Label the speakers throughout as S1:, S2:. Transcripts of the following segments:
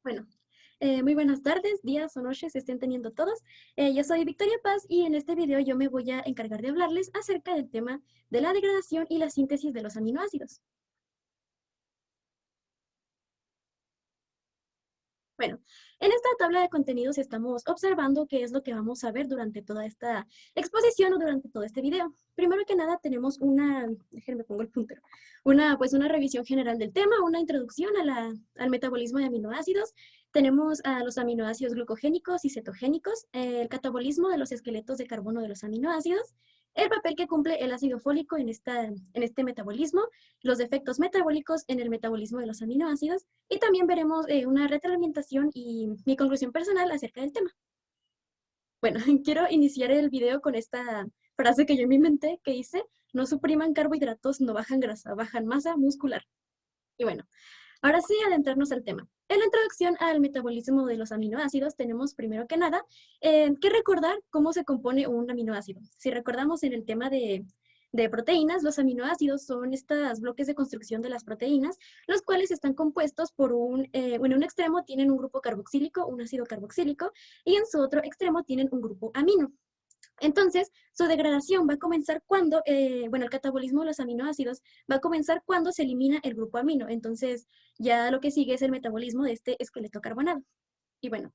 S1: Bueno, muy buenas tardes, días o noches estén teniendo todos. Yo soy Victoria Paz y en este video yo me voy a encargar de hablarles acerca del tema de la degradación y la síntesis de los aminoácidos. Bueno, en esta tabla de contenidos estamos observando qué es lo que vamos a ver durante toda esta exposición o durante todo este video. Primero que nada tenemos déjenme pongo el puntero, una revisión general del tema, una introducción al metabolismo de aminoácidos. Tenemos a los aminoácidos glucogénicos y cetogénicos, el catabolismo de los esqueletos de carbono de los aminoácidos, el papel que cumple el ácido fólico en este metabolismo, los efectos metabólicos en el metabolismo de los aminoácidos, y también veremos una retroalimentación y mi conclusión personal acerca del tema. Bueno, quiero iniciar el video con esta frase que yo me inventé, que dice: no supriman carbohidratos, no bajan grasa, bajan masa muscular. Y bueno, ahora sí, adentrarnos al tema. En la introducción al metabolismo de los aminoácidos, tenemos primero que nada que recordar cómo se compone un aminoácido. Si recordamos en el tema de proteínas, los aminoácidos son estos bloques de construcción de las proteínas, los cuales están compuestos en un extremo tienen un grupo carboxílico, un ácido carboxílico, y en su otro extremo tienen un grupo amino. Entonces, su degradación va a comenzar el catabolismo de los aminoácidos va a comenzar cuando se elimina el grupo amino. Entonces, ya lo que sigue es el metabolismo de este esqueleto carbonado. Y bueno,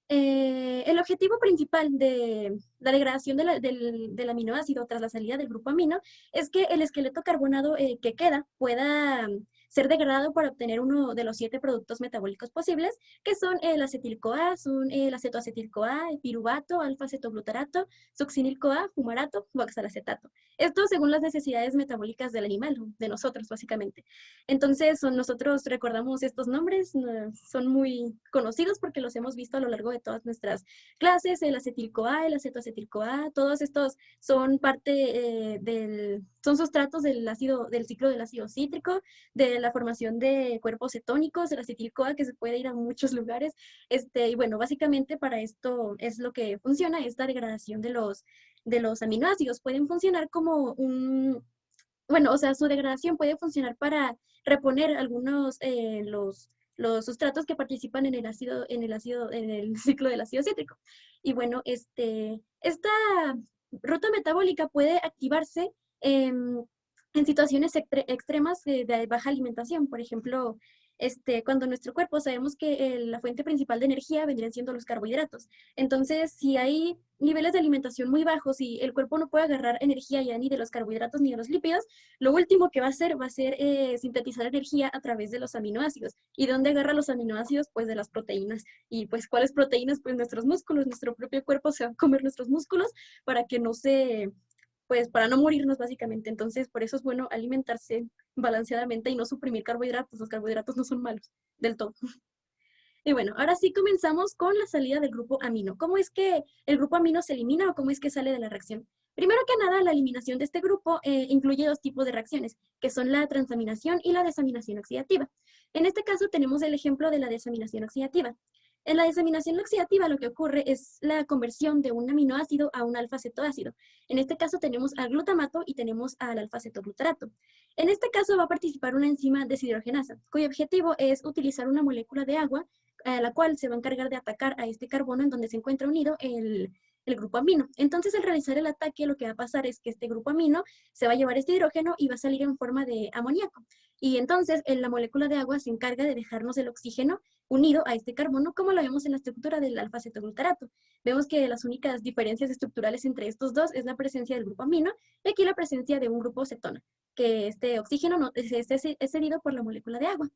S1: el objetivo principal de la degradación del aminoácido tras la salida del grupo amino es que el esqueleto carbonado que queda pueda ser degradado para obtener uno de los 7 productos metabólicos posibles, que son el acetil-CoA, son el acetoacetil-CoA, el piruvato, alfa-acetoglutarato, succinil-CoA, fumarato o oxalacetato. Esto según las necesidades metabólicas del animal, de nosotros básicamente. Entonces, nosotros recordamos estos nombres, son muy conocidos porque los hemos visto a lo largo de todas nuestras clases, el acetil-CoA, el acetoacetil-CoA, todos estos son son sustratos del ciclo del ácido cítrico, de la formación de cuerpos cetónicos, el acetil-CoA que se puede ir a muchos lugares, y bueno, básicamente para esto es lo que funciona, esta degradación de los aminoácidos. Pueden funcionar como o sea, su degradación puede funcionar para reponer los sustratos que participan en el ciclo del ácido cítrico. Y bueno, esta ruta metabólica puede activarse en situaciones extremas de baja alimentación. Por ejemplo, cuando nuestro cuerpo sabemos que la fuente principal de energía vendrían siendo los carbohidratos. Entonces, si hay niveles de alimentación muy bajos y el cuerpo no puede agarrar energía ya ni de los carbohidratos ni de los lípidos, lo último que va a ser sintetizar energía a través de los aminoácidos. ¿Y dónde agarra los aminoácidos? Pues de las proteínas. ¿Y pues cuáles proteínas? Pues nuestros músculos, nuestro propio cuerpo se va a comer nuestros músculos para que no se, pues para no morirnos básicamente. Entonces, por eso es bueno alimentarse balanceadamente y no suprimir carbohidratos. Los carbohidratos no son malos del todo. Y bueno, ahora sí comenzamos con la salida del grupo amino. ¿Cómo es que el grupo amino se elimina o cómo es que sale de la reacción? Primero que nada, la eliminación de este grupo incluye dos tipos de reacciones, que son la transaminación y la desaminación oxidativa. En este caso tenemos el ejemplo de la desaminación oxidativa. En la desaminación oxidativa lo que ocurre es la conversión de un aminoácido a un alfa-cetoácido. En este caso tenemos al glutamato y tenemos al alfa-cetoglutarato. En este caso va a participar una enzima deshidrogenasa, cuyo objetivo es utilizar una molécula de agua a la cual se va a encargar de atacar a este carbono en donde se encuentra unido el grupo amino. Entonces, al realizar el ataque, lo que va a pasar es que este grupo amino se va a llevar este hidrógeno y va a salir en forma de amoníaco. Y entonces, la molécula de agua se encarga de dejarnos el oxígeno unido a este carbono, como lo vemos en la estructura del alfa-cetoglutarato. Vemos que las únicas diferencias estructurales entre estos dos es la presencia del grupo amino y aquí la presencia de un grupo cetona, que este oxígeno no, es cedido por la molécula de agua.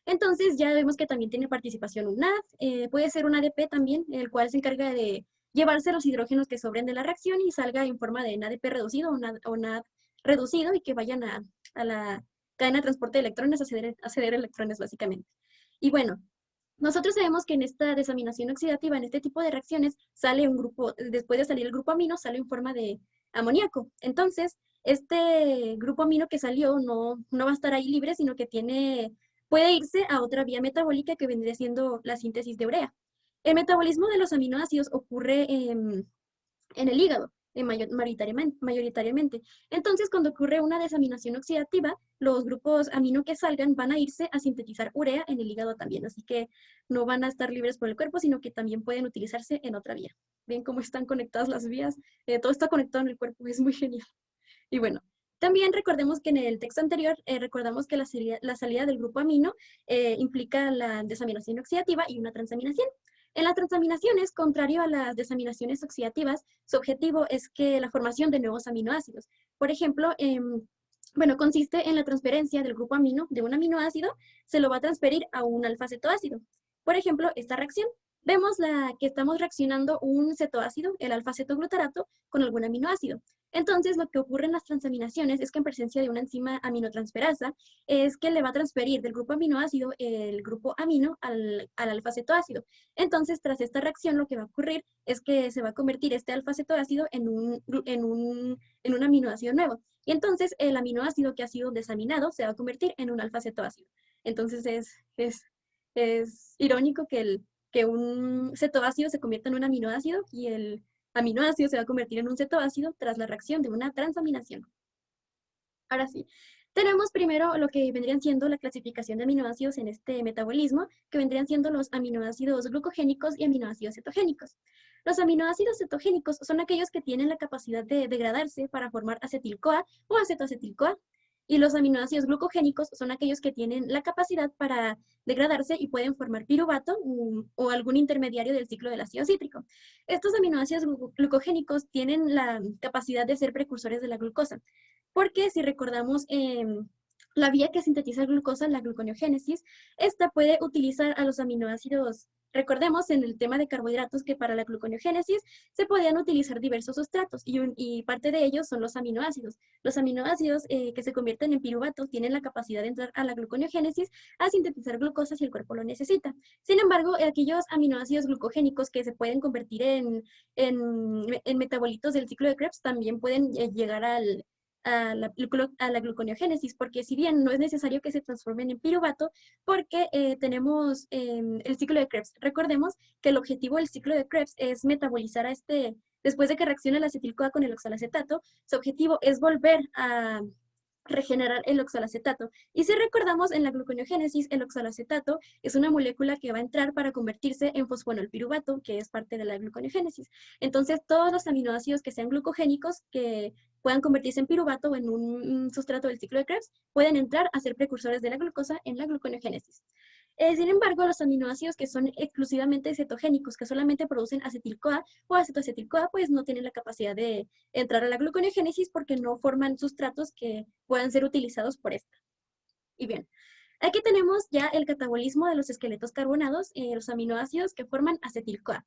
S1: Entonces ya vemos que también tiene participación un NAD, puede ser un ADP también, el cual se encarga de llevarse los hidrógenos que sobren de la reacción y salga en forma de NADP reducido o NAD reducido y que vayan a la cadena de transporte de electrones a ceder electrones básicamente. Y bueno, nosotros sabemos que en esta desaminación oxidativa, en este tipo de reacciones, sale un grupo, después de salir el grupo amino, sale en forma de amoníaco. Entonces, este grupo amino que salió no va a estar ahí libre, sino que puede irse a otra vía metabólica que vendría siendo la síntesis de urea. El metabolismo de los aminoácidos ocurre en el hígado. mayoritariamente. Entonces, cuando ocurre una desaminación oxidativa, los grupos amino que salgan van a irse a sintetizar urea en el hígado también, así que no van a estar libres por el cuerpo, sino que también pueden utilizarse en otra vía. Ven cómo están conectadas las vías, todo está conectado en el cuerpo, es muy genial. Y bueno, también recordemos que en el texto anterior recordamos que la salida del grupo amino implica la desaminación oxidativa y una transaminación. En las transaminaciones, contrario a las desaminaciones oxidativas, su objetivo es que la formación de nuevos aminoácidos. Por ejemplo, bueno, consiste en la transferencia del grupo amino de un aminoácido, se lo va a transferir a un alfa-cetoácido. Por ejemplo, esta reacción. Vemos que estamos reaccionando un cetoácido, el alfa-cetoglutarato, con algún aminoácido. Entonces, lo que ocurre en las transaminaciones es que en presencia de una enzima aminotransferasa es que le va a transferir del grupo aminoácido el grupo amino al alfa-cetoácido. Entonces, tras esta reacción, lo que va a ocurrir es que se va a convertir este alfa-cetoácido en un aminoácido nuevo. Y entonces, el aminoácido que ha sido desaminado se va a convertir en un alfa-cetoácido. Entonces, es irónico que un cetoácido se convierta en un aminoácido y el aminoácido se va a convertir en un cetoácido tras la reacción de una transaminación. Ahora sí, tenemos primero lo que vendrían siendo la clasificación de aminoácidos en este metabolismo, que vendrían siendo los aminoácidos glucogénicos y aminoácidos cetogénicos. Los aminoácidos cetogénicos son aquellos que tienen la capacidad de degradarse para formar acetil-CoA o acetoacetil-CoA. Y los aminoácidos glucogénicos son aquellos que tienen la capacidad para degradarse y pueden formar piruvato o algún intermediario del ciclo del ácido cítrico. Estos aminoácidos glucogénicos tienen la capacidad de ser precursores de la glucosa, porque si recordamos la vía que sintetiza glucosa, la gluconeogénesis, esta puede utilizar a los aminoácidos. Recordemos en el tema de carbohidratos que para la gluconeogénesis se podían utilizar diversos sustratos y parte de ellos son los aminoácidos. Los aminoácidos que se convierten en piruvato tienen la capacidad de entrar a la gluconeogénesis a sintetizar glucosa si el cuerpo lo necesita. Sin embargo, aquellos aminoácidos glucogénicos que se pueden convertir en metabolitos del ciclo de Krebs también pueden llegar a la gluconeogénesis, porque si bien no es necesario que se transformen en piruvato, porque tenemos el ciclo de Krebs. Recordemos que el objetivo del ciclo de Krebs es metabolizar después de que reacciona el acetil-CoA con el oxalacetato, su objetivo es volver a regenerar el oxalacetato. Y si recordamos en la gluconeogénesis, el oxalacetato es una molécula que va a entrar para convertirse en fosfonolpiruvato, que es parte de la gluconeogénesis. Entonces, todos los aminoácidos que sean glucogénicos, que puedan convertirse en piruvato o en un sustrato del ciclo de Krebs, pueden entrar a ser precursores de la glucosa en la gluconeogénesis. Sin embargo, los aminoácidos que son exclusivamente cetogénicos, que solamente producen acetil-CoA o acetoacetil-CoA, pues no tienen la capacidad de entrar a la gluconeogénesis porque no forman sustratos que puedan ser utilizados por esta. Y bien, aquí tenemos ya el catabolismo de los esqueletos carbonados, los aminoácidos que forman acetil-CoA.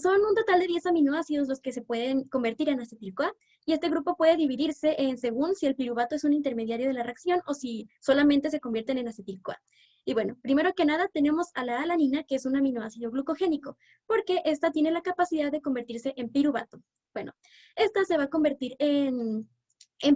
S1: Son un total de 10 aminoácidos los que se pueden convertir en acetil-CoA, y este grupo puede dividirse según si el piruvato es un intermediario de la reacción o si solamente se convierten en acetil-CoA. Y bueno, primero que nada tenemos a la alanina, que es un aminoácido glucogénico, porque esta tiene la capacidad de convertirse en piruvato. Bueno, esta se va a convertir en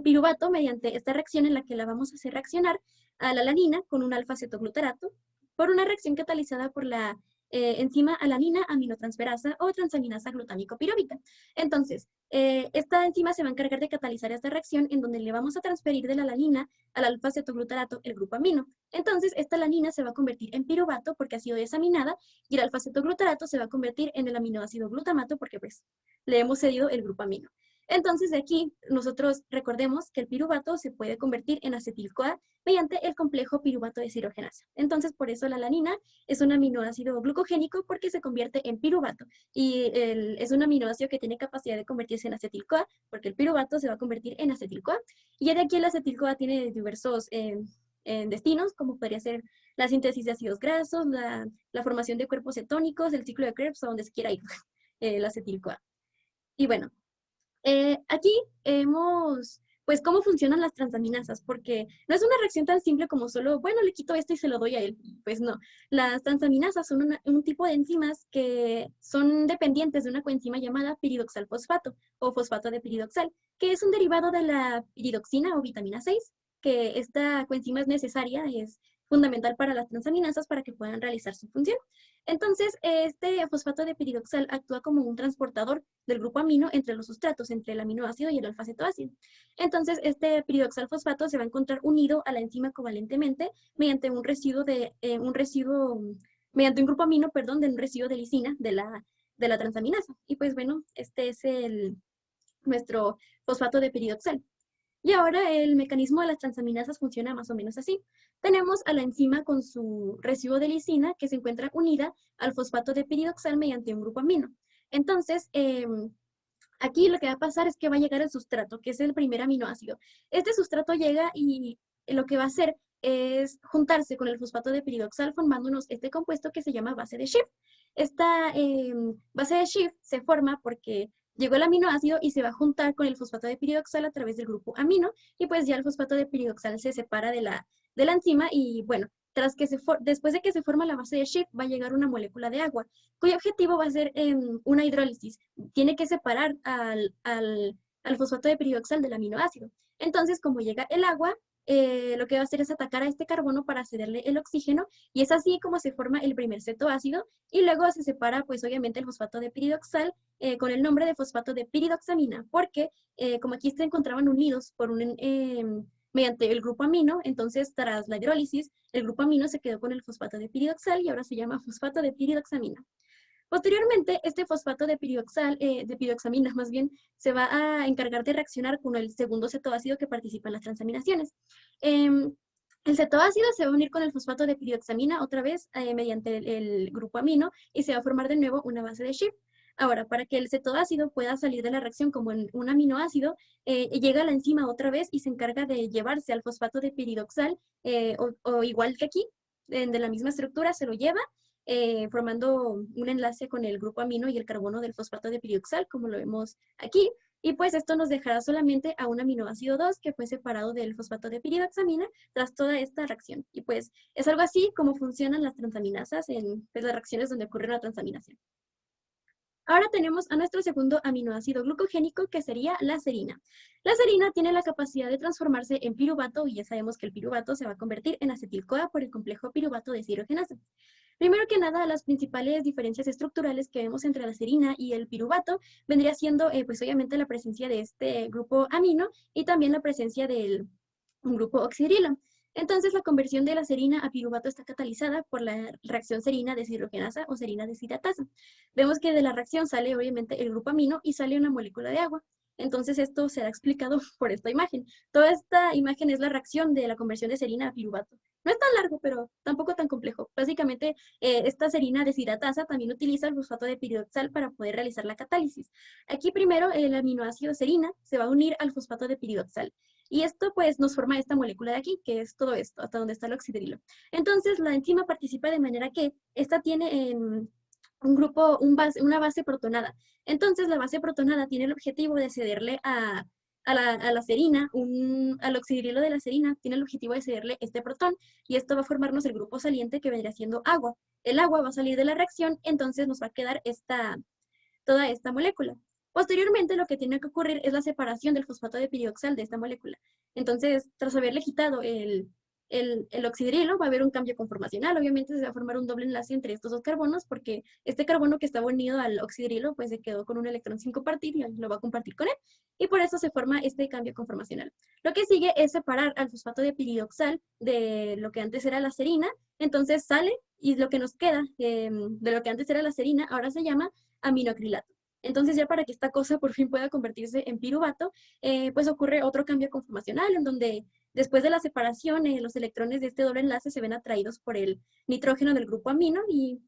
S1: piruvato mediante esta reacción en la que la vamos a hacer reaccionar a la alanina con un alfa-cetoglutarato por una reacción catalizada por la enzima alanina aminotransferasa o transaminasa glutámico-piróvica. Entonces, esta enzima se va a encargar de catalizar esta reacción en donde le vamos a transferir de la alanina al alfa-cetoglutarato el grupo amino. Entonces, esta alanina se va a convertir en piruvato porque ha sido desaminada y el alfa-cetoglutarato se va a convertir en el aminoácido glutamato porque pues le hemos cedido el grupo amino. Entonces, de aquí, nosotros recordemos que el piruvato se puede convertir en acetil-CoA mediante el complejo piruvato deshidrogenasa. Entonces, por eso la alanina es un aminoácido glucogénico porque se convierte en piruvato. Y es un aminoácido que tiene capacidad de convertirse en acetil-CoA porque el piruvato se va a convertir en acetil-CoA. Y ya de aquí el acetil-CoA tiene diversos destinos, como podría ser la síntesis de ácidos grasos, la formación de cuerpos cetónicos, el ciclo de Krebs, a donde se quiera ir el acetil-CoA. Y bueno, aquí pues, cómo funcionan las transaminasas, porque no es una reacción tan simple como solo, bueno, le quito esto y se lo doy a él. Pues no, las transaminasas son un tipo de enzimas que son dependientes de una coenzima llamada piridoxal fosfato o fosfato de piridoxal, que es un derivado de la piridoxina o vitamina 6. que esta coenzima es necesaria, es fundamental para las transaminasas para que puedan realizar su función. Entonces, este fosfato de piridoxal actúa como un transportador del grupo amino entre los sustratos, entre el aminoácido y el alfa-cetoácido. Entonces, este piridoxal fosfato se va a encontrar unido a la enzima covalentemente mediante mediante un grupo amino, perdón, de un residuo de lisina de la transaminasa. Y pues bueno, este es nuestro fosfato de piridoxal. Y ahora el mecanismo de las transaminasas funciona más o menos así. Tenemos a la enzima con su residuo de lisina que se encuentra unida al fosfato de piridoxal mediante un grupo amino. Entonces, aquí lo que va a pasar es que va a llegar el sustrato, que es el primer aminoácido. Este sustrato llega y lo que va a hacer es juntarse con el fosfato de piridoxal formándonos este compuesto que se llama base de Schiff. Esta base de Schiff se forma porque llegó el aminoácido y se va a juntar con el fosfato de piridoxal a través del grupo amino y pues ya el fosfato de piridoxal se separa de la enzima y bueno, después de que se forma la base de Schiff va a llegar una molécula de agua cuyo objetivo va a ser una hidrólisis. Tiene que separar al fosfato de piridoxal del aminoácido. Entonces, como llega el agua, lo que va a hacer es atacar a este carbono para cederle el oxígeno y es así como se forma el primer cetoácido y luego se separa pues obviamente el fosfato de piridoxal con el nombre de fosfato de piridoxamina porque como aquí se encontraban unidos mediante el grupo amino, entonces tras la hidrólisis el grupo amino se quedó con el fosfato de piridoxal y ahora se llama fosfato de piridoxamina. Posteriormente, este fosfato de de piridoxamina más bien, se va a encargar de reaccionar con el segundo cetoácido que participa en las transaminaciones. El cetoácido se va a unir con el fosfato de piridoxamina otra vez mediante el grupo amino y se va a formar de nuevo una base de Schiff. Ahora, para que el cetoácido pueda salir de la reacción como en un aminoácido, llega a la enzima otra vez y se encarga de llevarse al fosfato de piridoxal, o igual que aquí, de la misma estructura, se lo lleva formando un enlace con el grupo amino y el carbono del fosfato de piridoxal, como lo vemos aquí. Y pues esto nos dejará solamente a un aminoácido 2 que fue separado del fosfato de piridoxamina tras toda esta reacción. Y pues es algo así como funcionan las transaminasas en pues, las reacciones donde ocurre una transaminación. Ahora tenemos a nuestro segundo aminoácido glucogénico, que sería la serina. La serina tiene la capacidad de transformarse en piruvato, y ya sabemos que el piruvato se va a convertir en acetil-CoA por el complejo piruvato deshidrogenasa. Primero que nada, las principales diferencias estructurales que vemos entre la serina y el piruvato vendría siendo, pues obviamente, la presencia de este grupo amino y también la presencia del grupo oxidrilo. Entonces, la conversión de la serina a piruvato está catalizada por la reacción serina deshidrogenasa o serina deshidratasa. Vemos que de la reacción sale obviamente el grupo amino y sale una molécula de agua. Entonces, esto será explicado por esta imagen. Toda esta imagen es la reacción de la conversión de serina a piruvato. No es tan largo, pero tampoco tan complejo. Básicamente, esta serina deshidratasa también utiliza el fosfato de piridoxal para poder realizar la catálisis. Aquí primero el aminoácido serina se va a unir al fosfato de piridoxal. Y esto pues nos forma esta molécula de aquí, que es todo esto, hasta donde está el oxidrilo. Entonces la enzima participa de manera que esta tiene una base protonada. Entonces la base protonada tiene el objetivo de cederle a la serina, al oxidrilo de la serina, tiene el objetivo de cederle este protón y esto va a formarnos el grupo saliente que vendría siendo agua. El agua va a salir de la reacción, entonces nos va a quedar toda esta molécula. Posteriormente, lo que tiene que ocurrir es la separación del fosfato de piridoxal de esta molécula. Entonces, tras haberle quitado el oxidrilo, va a haber un cambio conformacional. Obviamente, se va a formar un doble enlace entre estos dos carbonos, porque este carbono que estaba unido al oxidrilo, pues se quedó con un electrón sin compartir y lo va a compartir con él. Y por eso se forma este cambio conformacional. Lo que sigue es separar al fosfato de piridoxal de lo que antes era la serina. Entonces, sale y lo que nos queda de lo que antes era la serina, ahora se llama aminoacrilato. Entonces ya para que esta cosa por fin pueda convertirse en piruvato, pues ocurre otro cambio conformacional en donde después de la separación los electrones de este doble enlace se ven atraídos por el nitrógeno del grupo amino y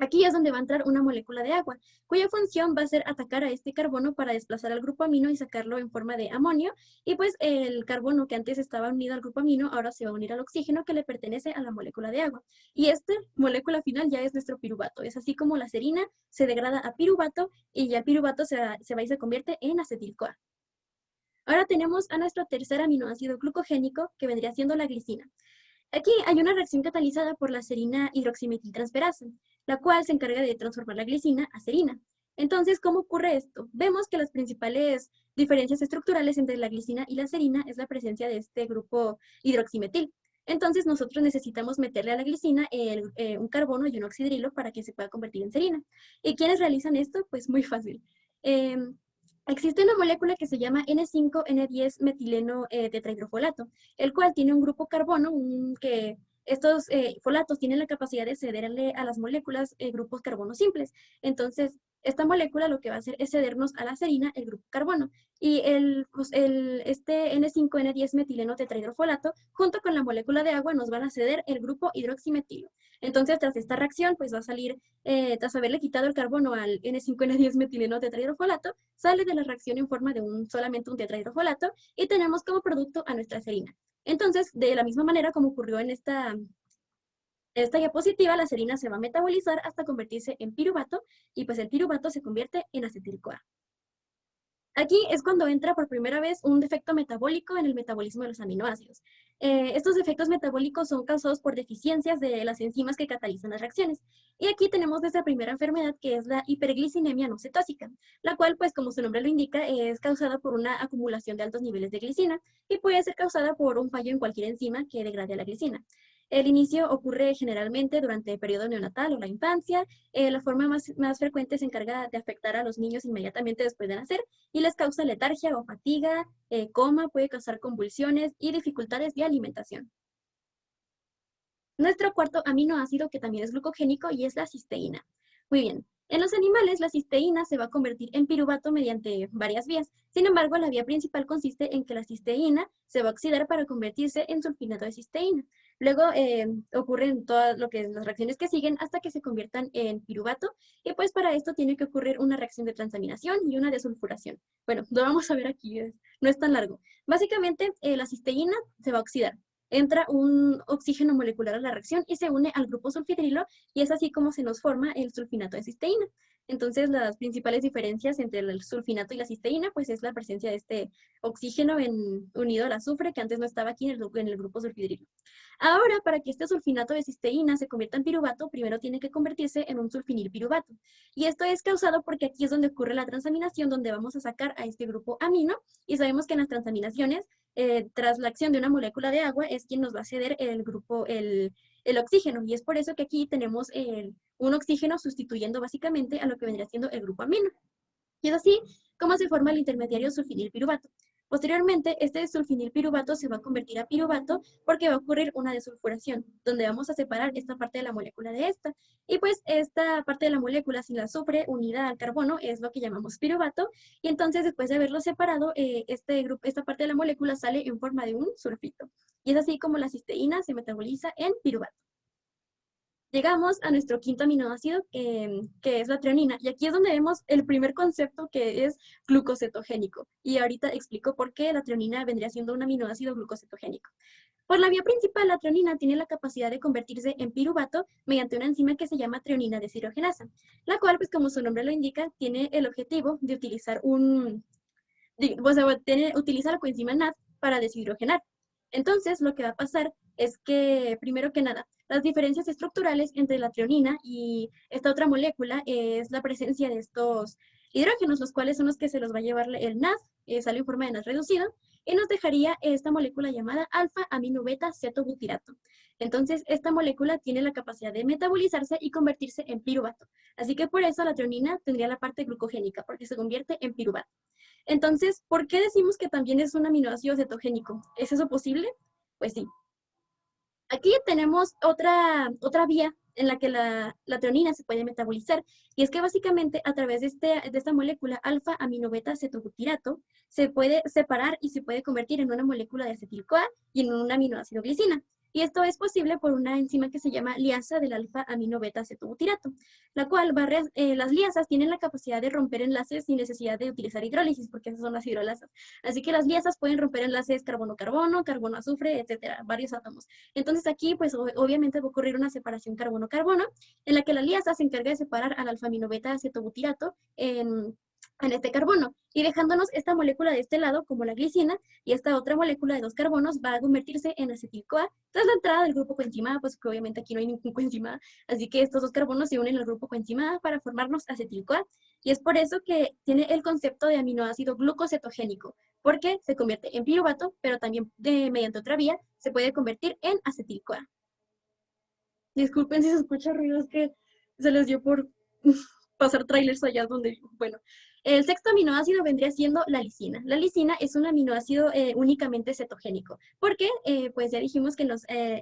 S1: aquí es donde va a entrar una molécula de agua, cuya función va a ser atacar a este carbono para desplazar al grupo amino y sacarlo en forma de amonio. Y pues el carbono que antes estaba unido al grupo amino, ahora se va a unir al oxígeno que le pertenece a la molécula de agua. Y esta molécula final ya es nuestro piruvato. Es así como la serina se degrada a piruvato y ya el piruvato se va y se convierte en acetil-CoA. Ahora tenemos a nuestro tercer aminoácido glucogénico, que vendría siendo la glicina. Aquí hay una reacción catalizada por la serina hidroximetiltransferasa, la cual se encarga de transformar la glicina a serina. Entonces, ¿cómo ocurre esto? Vemos que las principales diferencias estructurales entre la glicina y la serina es la presencia de este grupo hidroximetil. Entonces, nosotros necesitamos meterle a la glicina un carbono y un oxidrilo para que se pueda convertir en serina. ¿Y quiénes realizan esto? Pues muy fácil. Existe una molécula que se llama N5N10 metileno tetrahidrofolato, el cual tiene un grupo carbono que estos folatos tienen la capacidad de cederle a las moléculas grupos carbono simples. Entonces, esta molécula lo que va a hacer es cedernos a la serina el grupo carbono. Y este N5N10 metileno tetrahidrofolato, junto con la molécula de agua, nos van a ceder el grupo hidroximetilo. Entonces, tras esta reacción, pues va a salir, tras haberle quitado el carbono al N5N10 metileno tetrahidrofolato, sale de la reacción en forma de solamente un tetrahidrofolato y tenemos como producto a nuestra serina. Entonces, de la misma manera como ocurrió en esta diapositiva, la serina se va a metabolizar hasta convertirse en piruvato y pues el piruvato se convierte en acetil-CoA. Aquí es cuando entra por primera vez un defecto metabólico en el metabolismo de los aminoácidos. Estos defectos metabólicos son causados por deficiencias de las enzimas que catalizan las reacciones. Y aquí tenemos nuestra primera enfermedad, que es la hiperglicemia no cetósica, la cual, pues como su nombre lo indica, es causada por una acumulación de altos niveles de glicina y puede ser causada por un fallo en cualquier enzima que degrade a la glicina. El inicio ocurre generalmente durante el periodo neonatal o la infancia. La forma más frecuente se encarga de afectar a los niños inmediatamente después de nacer y les causa letargia o fatiga, coma, puede causar convulsiones y dificultades de alimentación. Nuestro cuarto aminoácido, que también es glucogénico, y es la cisteína. Muy bien. En los animales, la cisteína se va a convertir en piruvato mediante varias vías. Sin embargo, la vía principal consiste en que la cisteína se va a oxidar para convertirse en sulfinato de cisteína. Luego ocurren todas las reacciones que siguen hasta que se conviertan en piruvato. Y pues para esto tiene que ocurrir una reacción de transaminación y una desulfuración. Bueno, lo vamos a ver aquí, no es tan largo. Básicamente, la cisteína se va a oxidar. Entra un oxígeno molecular a la reacción y se une al grupo sulfidrilo y es así como se nos forma el sulfinato de cisteína. Entonces, las principales diferencias entre el sulfinato y la cisteína, pues es la presencia de este oxígeno unido al azufre que antes no estaba aquí en el grupo sulfidrilo. Ahora, para que este sulfinato de cisteína se convierta en piruvato, primero tiene que convertirse en un sulfinilpiruvato. Y esto es causado porque aquí es donde ocurre la transaminación, donde vamos a sacar a este grupo amino, y sabemos que en las transaminaciones, tras la acción de una molécula de agua, es quien nos va a ceder el oxígeno, y es por eso que aquí tenemos un oxígeno sustituyendo básicamente a lo que vendría siendo el grupo amino. Y es así como se forma el intermediario sulfinilpiruvato. Posteriormente, este sulfinilpiruvato se va a convertir a piruvato porque va a ocurrir una desulfuración, donde vamos a separar esta parte de la molécula de esta. Y pues esta parte de la molécula sin el azufre unida al carbono es lo que llamamos piruvato. Y entonces, después de haberlo separado, esta parte de la molécula sale en forma de un sulfito. Y es así como la cisteína se metaboliza en piruvato. Llegamos a nuestro quinto aminoácido, que es la treonina, y aquí es donde vemos el primer concepto, que es glucocetogénico. Y ahorita explico por qué la treonina vendría siendo un aminoácido glucocetogénico. Por la vía principal, la treonina tiene la capacidad de convertirse en piruvato mediante una enzima que se llama treonina deshidrogenasa, la cual, pues como su nombre lo indica, tiene el objetivo de utilizar utiliza la coenzima NAD para deshidrogenar. Entonces, lo que va a pasar es que, primero que nada, las diferencias estructurales entre la treonina y esta otra molécula es la presencia de estos hidrógenos, los cuales son los que se los va a llevar el NAD, sale en forma de NAD reducido, y nos dejaría esta molécula llamada alfa-aminobeta-cetobutirato. Entonces, esta molécula tiene la capacidad de metabolizarse y convertirse en piruvato. Así que por eso la treonina tendría la parte glucogénica, porque se convierte en piruvato. Entonces, ¿por qué decimos que también es un aminoácido cetogénico? ¿Es eso posible? Pues sí. Aquí tenemos otra vía en la que la treonina se puede metabolizar, y es que básicamente a través de esta molécula alfa-aminobeta-cetobutirato se puede separar y se puede convertir en una molécula de acetil-CoA y en un aminoácido glicina. Y esto es posible por una enzima que se llama liasa del alfa-aminobeta-cetobutirato, la cual las liasas tienen la capacidad de romper enlaces sin necesidad de utilizar hidrólisis, porque esas son las hidrolasas. Así que las liasas pueden romper enlaces carbono-carbono, carbono-azufre, etcétera, varios átomos. Entonces aquí, pues obviamente va a ocurrir una separación carbono-carbono, en la que la liasa se encarga de separar al alfa-aminobeta-cetobutirato en este carbono y dejándonos esta molécula de este lado como la glicina y esta otra molécula de 2 carbonos va a convertirse en acetil-CoA tras la entrada del grupo coenzima A, pues que obviamente aquí no hay ningún coenzima A, así que estos 2 carbonos se unen al grupo coenzima A para formarnos acetil-CoA y es por eso que tiene el concepto de aminoácido glucocetogénico, porque se convierte en piruvato, pero también mediante otra vía se puede convertir en acetil-CoA. Disculpen si se escucha ruido, es que se les dio por pasar trailers allá donde, bueno. El sexto aminoácido vendría siendo la lisina. La lisina es un aminoácido únicamente cetogénico, porque pues ya dijimos que en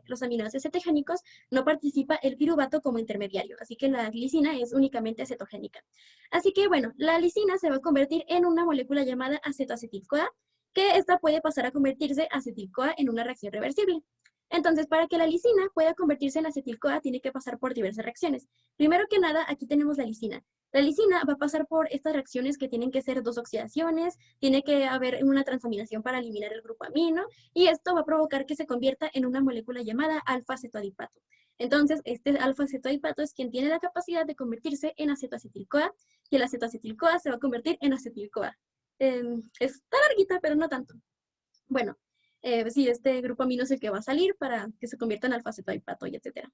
S1: los aminoácidos cetogénicos no participa el piruvato como intermediario, así que la glicina es únicamente cetogénica. Así que bueno, la lisina se va a convertir en una molécula llamada acetoacetil-CoA, que esta puede pasar a convertirse acetil-CoA en una reacción reversible. Entonces, para que la lisina pueda convertirse en acetil-CoA, tiene que pasar por diversas reacciones. Primero que nada, aquí tenemos la lisina. La lisina va a pasar por estas reacciones que tienen que ser 2 oxidaciones, tiene que haber una transaminación para eliminar el grupo amino, y esto va a provocar que se convierta en una molécula llamada alfa-cetoadipato. Entonces, este alfa-cetoadipato es quien tiene la capacidad de convertirse en acetoacetil-CoA, y el acetoacetil-CoA se va a convertir en acetil-CoA. Está larguita, pero no tanto. Bueno, sí, este grupo amino es el que va a salir para que se convierta en alfa-cetoadipato y etcétera.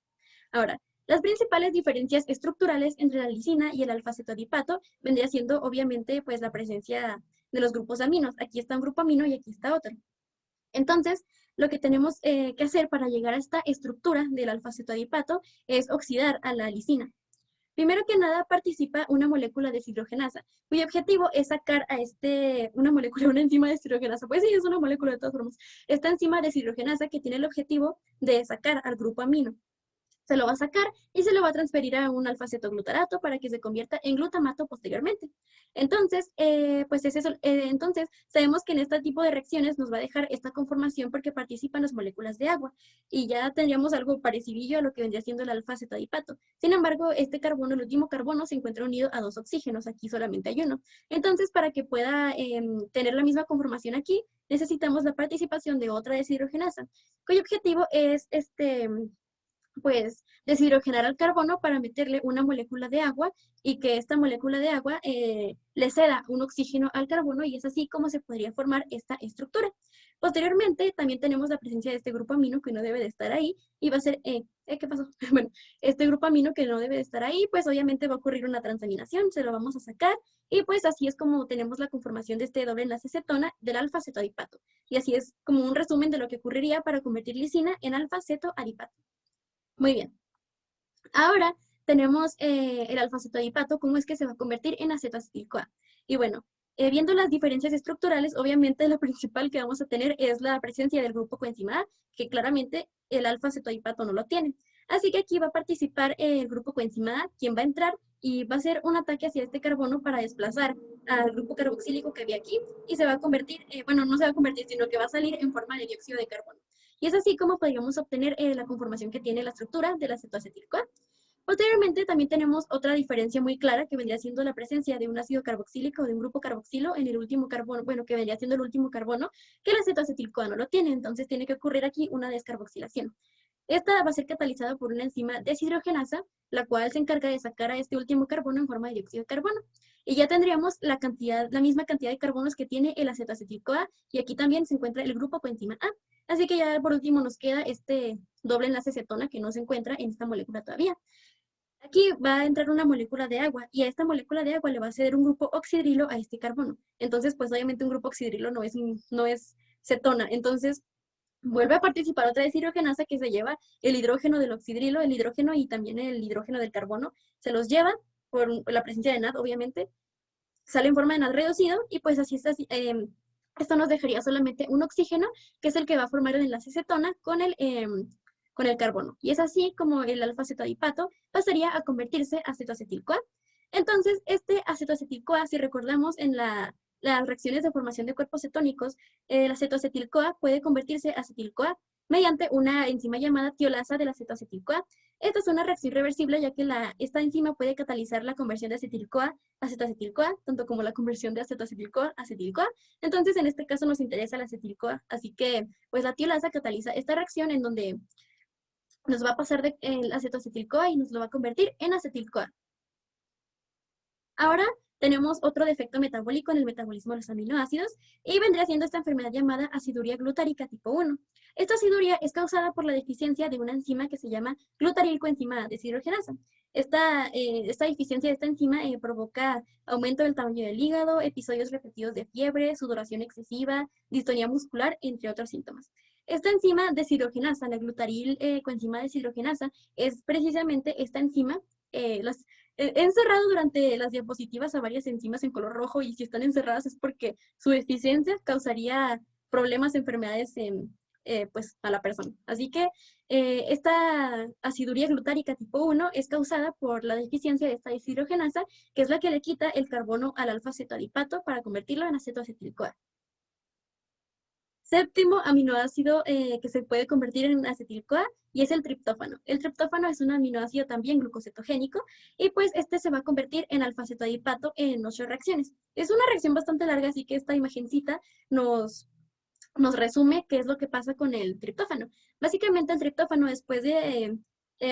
S1: Ahora, las principales diferencias estructurales entre la lisina y el alfa-cetoadipato vendría siendo obviamente pues la presencia de los grupos aminos. Aquí está un grupo amino y aquí está otro. Entonces, lo que tenemos que hacer para llegar a esta estructura del alfa-cetoadipato es oxidar a la lisina. Primero que nada participa una molécula deshidrogenasa, cuyo objetivo es sacar a una enzima deshidrogenasa. Pues sí, es una molécula de todas formas. Esta enzima deshidrogenasa que tiene el objetivo de sacar al grupo amino. Se lo va a sacar y se lo va a transferir a un alfa-cetoglutarato para que se convierta en glutamato posteriormente. Entonces, pues es eso. Entonces, sabemos que en este tipo de reacciones nos va a dejar esta conformación porque participan las moléculas de agua y ya tendríamos algo parecido a lo que vendría siendo el alfa-cetoadipato. Sin embargo, este carbono, el último carbono, se encuentra unido a 2 oxígenos. Aquí solamente hay uno. Entonces, para que pueda tener la misma conformación aquí, necesitamos la participación de otra deshidrogenasa, cuyo objetivo es pues deshidrogenar al carbono para meterle una molécula de agua y que esta molécula de agua le ceda un oxígeno al carbono y es así como se podría formar esta estructura. Posteriormente también tenemos la presencia de este grupo amino que no debe de estar ahí y va a ser, ¿qué pasó? Bueno, este grupo amino que no debe de estar ahí, pues obviamente va a ocurrir una transaminación, se lo vamos a sacar y pues así es como tenemos la conformación de este doble enlace cetona del alfa-cetoadipato. Y así es como un resumen de lo que ocurriría para convertir lisina en alfa-cetoadipato. Muy bien. Ahora tenemos el alfa-cetoadipato, cómo es que se va a convertir en acetoacetil-CoA. Y bueno, viendo las diferencias estructurales, obviamente lo principal que vamos a tener es la presencia del grupo coenzima A, que claramente el alfa-cetoadipato no lo tiene. Así que aquí va a participar el grupo coenzima A, quien va a entrar y va a hacer un ataque hacia este carbono para desplazar al grupo carboxílico que había aquí y se va a convertir, bueno, no se va a convertir, sino que va a salir en forma de dióxido de carbono. Y es así como podríamos obtener la conformación que tiene la estructura del acetoacetil-CoA. Posteriormente también tenemos otra diferencia muy clara que vendría siendo la presencia de un ácido carboxílico o de un grupo carboxilo en el último carbono, bueno, que vendría siendo el último carbono, que el acetoacetil-CoA no lo tiene, entonces tiene que ocurrir aquí una descarboxilación. Esta va a ser catalizada por una enzima deshidrogenasa, la cual se encarga de sacar a este último carbono en forma de dióxido de carbono. Y ya tendríamos la misma cantidad de carbonos que tiene el acetoacetil-CoA, y aquí también se encuentra el grupo coenzima A. Así que ya por último nos queda este doble enlace cetona que no se encuentra en esta molécula todavía. Aquí va a entrar una molécula de agua y a esta molécula de agua le va a ceder un grupo oxidrilo a este carbono. Entonces, pues obviamente un grupo oxidrilo no es cetona. Entonces, vuelve a participar otra deshidrogenasa que se lleva el hidrógeno del oxidrilo, el hidrógeno y también el hidrógeno del carbono. Se los lleva por la presencia de NAD, obviamente. Sale en forma de NAD reducido y pues así está. Esto nos dejaría solamente un oxígeno, que es el que va a formar el enlace cetona con el carbono. Y es así como el alfa-cetoadipato pasaría a convertirse a acetoacetil-CoA. Entonces, este acetoacetil-CoA, si recordamos en las reacciones de formación de cuerpos cetónicos, el acetoacetil-CoA puede convertirse a acetil-CoA mediante una enzima llamada tiolasa del acetoacetil-CoA. Esta es una reacción reversible ya que esta enzima puede catalizar la conversión de acetil-CoA a acetoacetil-CoA, tanto como la conversión de acetoacetil-CoA a acetil-CoA. Entonces, en este caso nos interesa el acetil-CoA, así que pues la tiolasa cataliza esta reacción en donde nos va a pasar el acetoacetil-CoA y nos lo va a convertir en acetil-CoA. Ahora tenemos otro defecto metabólico en el metabolismo de los aminoácidos y vendría siendo esta enfermedad llamada aciduria glutárica tipo 1. Esta aciduria es causada por la deficiencia de una enzima que se llama glutarilcoenzima deshidrogenasa. Esta deficiencia de esta enzima provoca aumento del tamaño del hígado, episodios repetidos de fiebre, sudoración excesiva, distonía muscular, entre otros síntomas. Esta enzima deshidrogenasa, la glutarilcoenzima deshidrogenasa, es precisamente esta enzima. He encerrado durante las diapositivas a varias enzimas en color rojo y si están encerradas es porque su deficiencia causaría problemas, enfermedades pues, a la persona. Así que esta aciduria glutárica tipo 1 es causada por la deficiencia de esta deshidrogenasa, que es la que le quita el carbono al alfa-cetoadipato para convertirlo en acetoacetil-CoA. Séptimo aminoácido que se puede convertir en acetil-CoA y es el triptófano. El triptófano es un aminoácido también glucocetogénico y pues este se va a convertir en alfa-cetoadipato en 8 reacciones. Es una reacción bastante larga, así que esta imagencita nos resume qué es lo que pasa con el triptófano. Básicamente el triptófano después de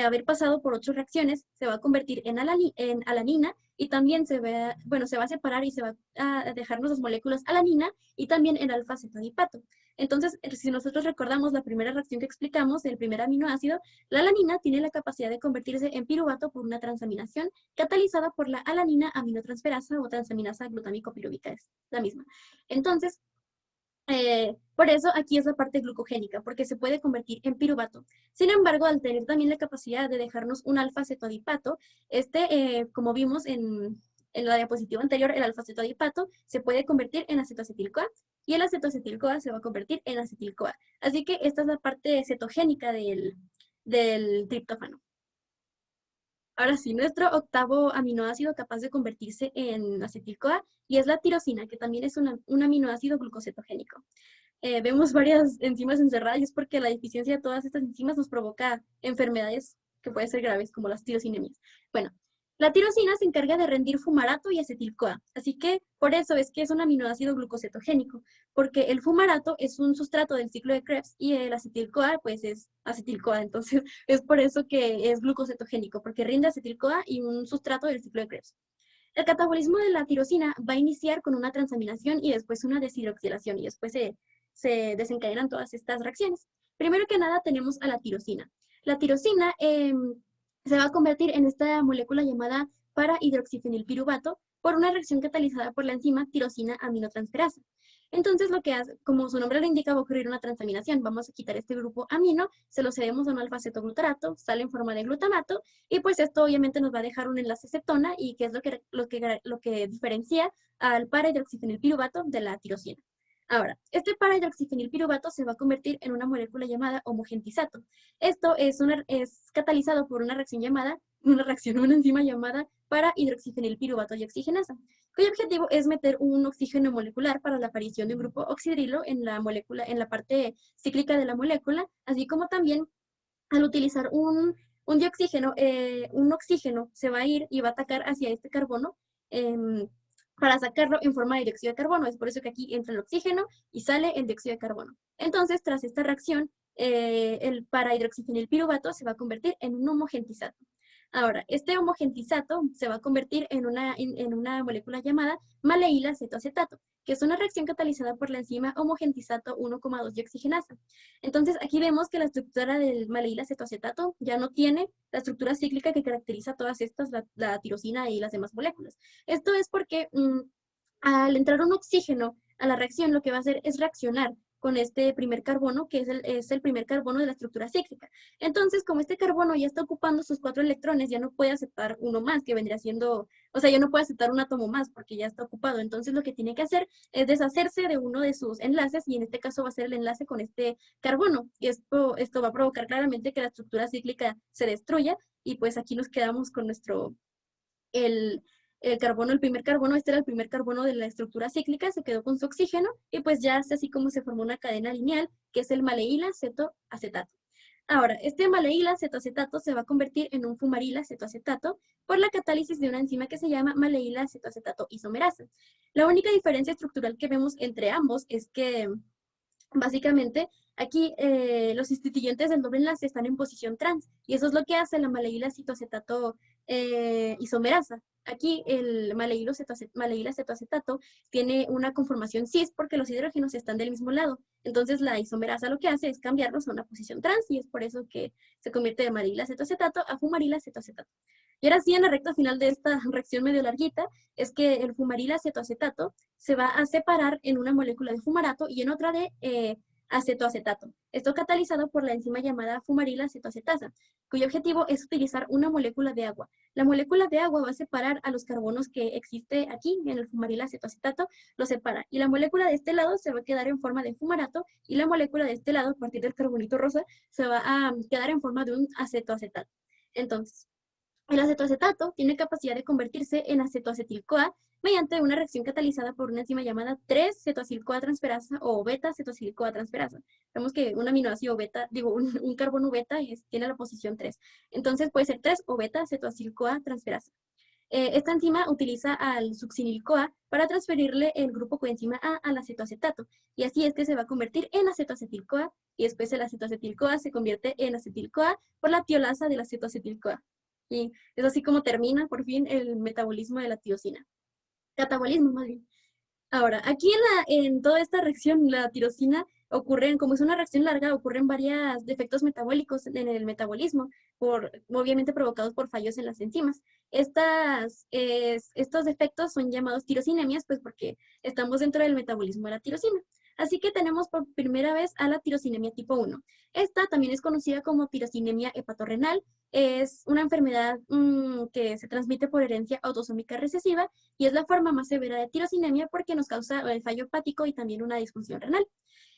S1: haber pasado por 8 reacciones se va a convertir en alanina y también se va a separar y se va a dejarnos las moléculas alanina y también en alfa-cetoadipato. Entonces, si nosotros recordamos la primera reacción que explicamos, el primer aminoácido, la alanina tiene la capacidad de convertirse en piruvato por una transaminación catalizada por la alanina aminotransferasa o transaminasa glutámico-piruvica, es la misma. Entonces, por eso aquí es la parte glucogénica, porque se puede convertir en piruvato. Sin embargo, al tener también la capacidad de dejarnos un alfa-cetoadipato, como vimos en la diapositiva anterior, el alfa-cetoadipato se puede convertir en acetoacetil-CoA y el acetoacetil-CoA se va a convertir en acetil-CoA. Así que esta es la parte cetogénica del triptófano. Ahora sí, nuestro octavo aminoácido capaz de convertirse en acetil-CoA y es la tirosina, que también es un aminoácido glucocetogénico. Vemos varias enzimas encerradas y es porque la deficiencia de todas estas enzimas nos provoca enfermedades que pueden ser graves, como las tirosinemias. Bueno, la tirosina se encarga de rendir fumarato y acetil-CoA, así que por eso es que es un aminoácido glucocetogénico, porque el fumarato es un sustrato del ciclo de Krebs y el acetil-CoA pues es acetil-CoA, entonces es por eso que es glucocetogénico, porque rinde acetil-CoA y un sustrato del ciclo de Krebs. El catabolismo de la tirosina va a iniciar con una transaminación y después una deshidroxilación y después se desencadenan todas estas reacciones. Primero que nada tenemos a la tirosina. La tirosina se va a convertir en esta molécula llamada para-hidroxifenilpiruvato por una reacción catalizada por la enzima tirosina aminotransferasa. Entonces lo que hace, como su nombre lo indica, va a ocurrir una transaminación. Vamos a quitar este grupo amino, se lo cedemos a un alfa-cetoglutarato, sale en forma de glutamato y pues esto obviamente nos va a dejar un enlace cetona y que es lo que diferencia al para-hidroxifenilpiruvato de la tirosina. Ahora, este para-hidroxifenilpiruvato se va a convertir en una molécula llamada homogentisato. Esto es catalizado por una enzima llamada para-hidroxifenilpiruvato y oxigenasa, cuyo objetivo es meter un oxígeno molecular para la aparición de un grupo oxidrilo en la parte cíclica de la molécula, así como también al utilizar un dioxígeno, un oxígeno se va a ir y va a atacar hacia este carbono para sacarlo en forma de dióxido de carbono. Es por eso que aquí entra el oxígeno y sale el dióxido de carbono. Entonces, tras esta reacción, el para-hidroxifenilpiruvato se va a convertir en un homogentisato. Ahora, este homogentisato se va a convertir en una molécula llamada maleíla cetoacetato, que es una reacción catalizada por la enzima homogentisato 1,2-dioxigenasa. Entonces, aquí vemos que la estructura del maleíla cetoacetato ya no tiene la estructura cíclica que caracteriza a todas estas, la tirosina y las demás moléculas. Esto es porque al entrar un oxígeno a la reacción, lo que va a hacer es reaccionar con este primer carbono, que es el primer carbono de la estructura cíclica. Entonces, como este carbono ya está ocupando sus 4 electrones, ya no puede aceptar uno más, que vendría siendo, o sea, ya no puede aceptar un átomo más porque ya está ocupado. Entonces, lo que tiene que hacer es deshacerse de uno de sus enlaces y en este caso va a ser el enlace con este carbono. Y esto va a provocar claramente que la estructura cíclica se destruya y pues aquí nos quedamos con el carbono, el primer carbono, este era el primer carbono de la estructura cíclica, se quedó con su oxígeno y pues ya es así como se formó una cadena lineal, que es el maleíla cetoacetato. Ahora, este maleíla cetoacetato se va a convertir en un fumarila cetoacetato por la catálisis de una enzima que se llama maleíla cetoacetato isomerasa. La única diferencia estructural que vemos entre ambos es que básicamente, aquí los instituyentes del doble enlace están en posición trans y eso es lo que hace la maleíla citoacetato isomerasa. aquí el maleíl-acetoacetato tiene una conformación cis porque los hidrógenos están del mismo lado. Entonces la isomerasa lo que hace es cambiarlos a una posición trans y es por eso que se convierte de maleíl-acetoacetato a fumaril-acetoacetato. Y ahora sí, en la recta final de esta reacción medio larguita, es que el fumaril-acetoacetato se va a separar en una molécula de fumarato y en otra de acetoacetato. Esto catalizado por la enzima llamada fumaril-acetoacetasa, cuyo objetivo es utilizar una molécula de agua. La molécula de agua va a separar a los carbonos que existe aquí en el fumaril-acetoacetato, lo separa. Y la molécula de este lado se va a quedar en forma de fumarato y la molécula de este lado, a partir del carbonito rosa, se va a quedar en forma de un acetoacetato. Entonces, el acetoacetato tiene capacidad de convertirse en acetoacetil-CoA mediante una reacción catalizada por una enzima llamada 3-cetoacil-CoA transferasa o beta-cetoacil-CoA transferasa. Vemos que un aminoácido beta, un carbono beta tiene la posición 3. Entonces puede ser 3 o beta-cetoacil-CoA transferasa. Esta enzima utiliza al succinil-CoA para transferirle el grupo coenzima A al acetoacetato. Y así es que se va a convertir en acetoacetil-CoA y después el acetoacetil-CoA se convierte en acetil-CoA por la tiolasa del acetoacetil-CoA. Y es así como termina por fin el metabolismo de la tirosina. Catabolismo más bien. Ahora, aquí en toda esta reacción, la tirosina ocurren, como es una reacción larga, ocurren varios defectos metabólicos en el metabolismo, obviamente provocados por fallos en las enzimas. Estos defectos son llamados tirosinemias, pues porque estamos dentro del metabolismo de la tirosina. Así que tenemos por primera vez a la tirosinemia tipo 1. Esta también es conocida como tirosinemia hepatorrenal. Es una enfermedad que se transmite por herencia autosómica recesiva y es la forma más severa de tirosinemia porque nos causa el fallo hepático y también una disfunción renal.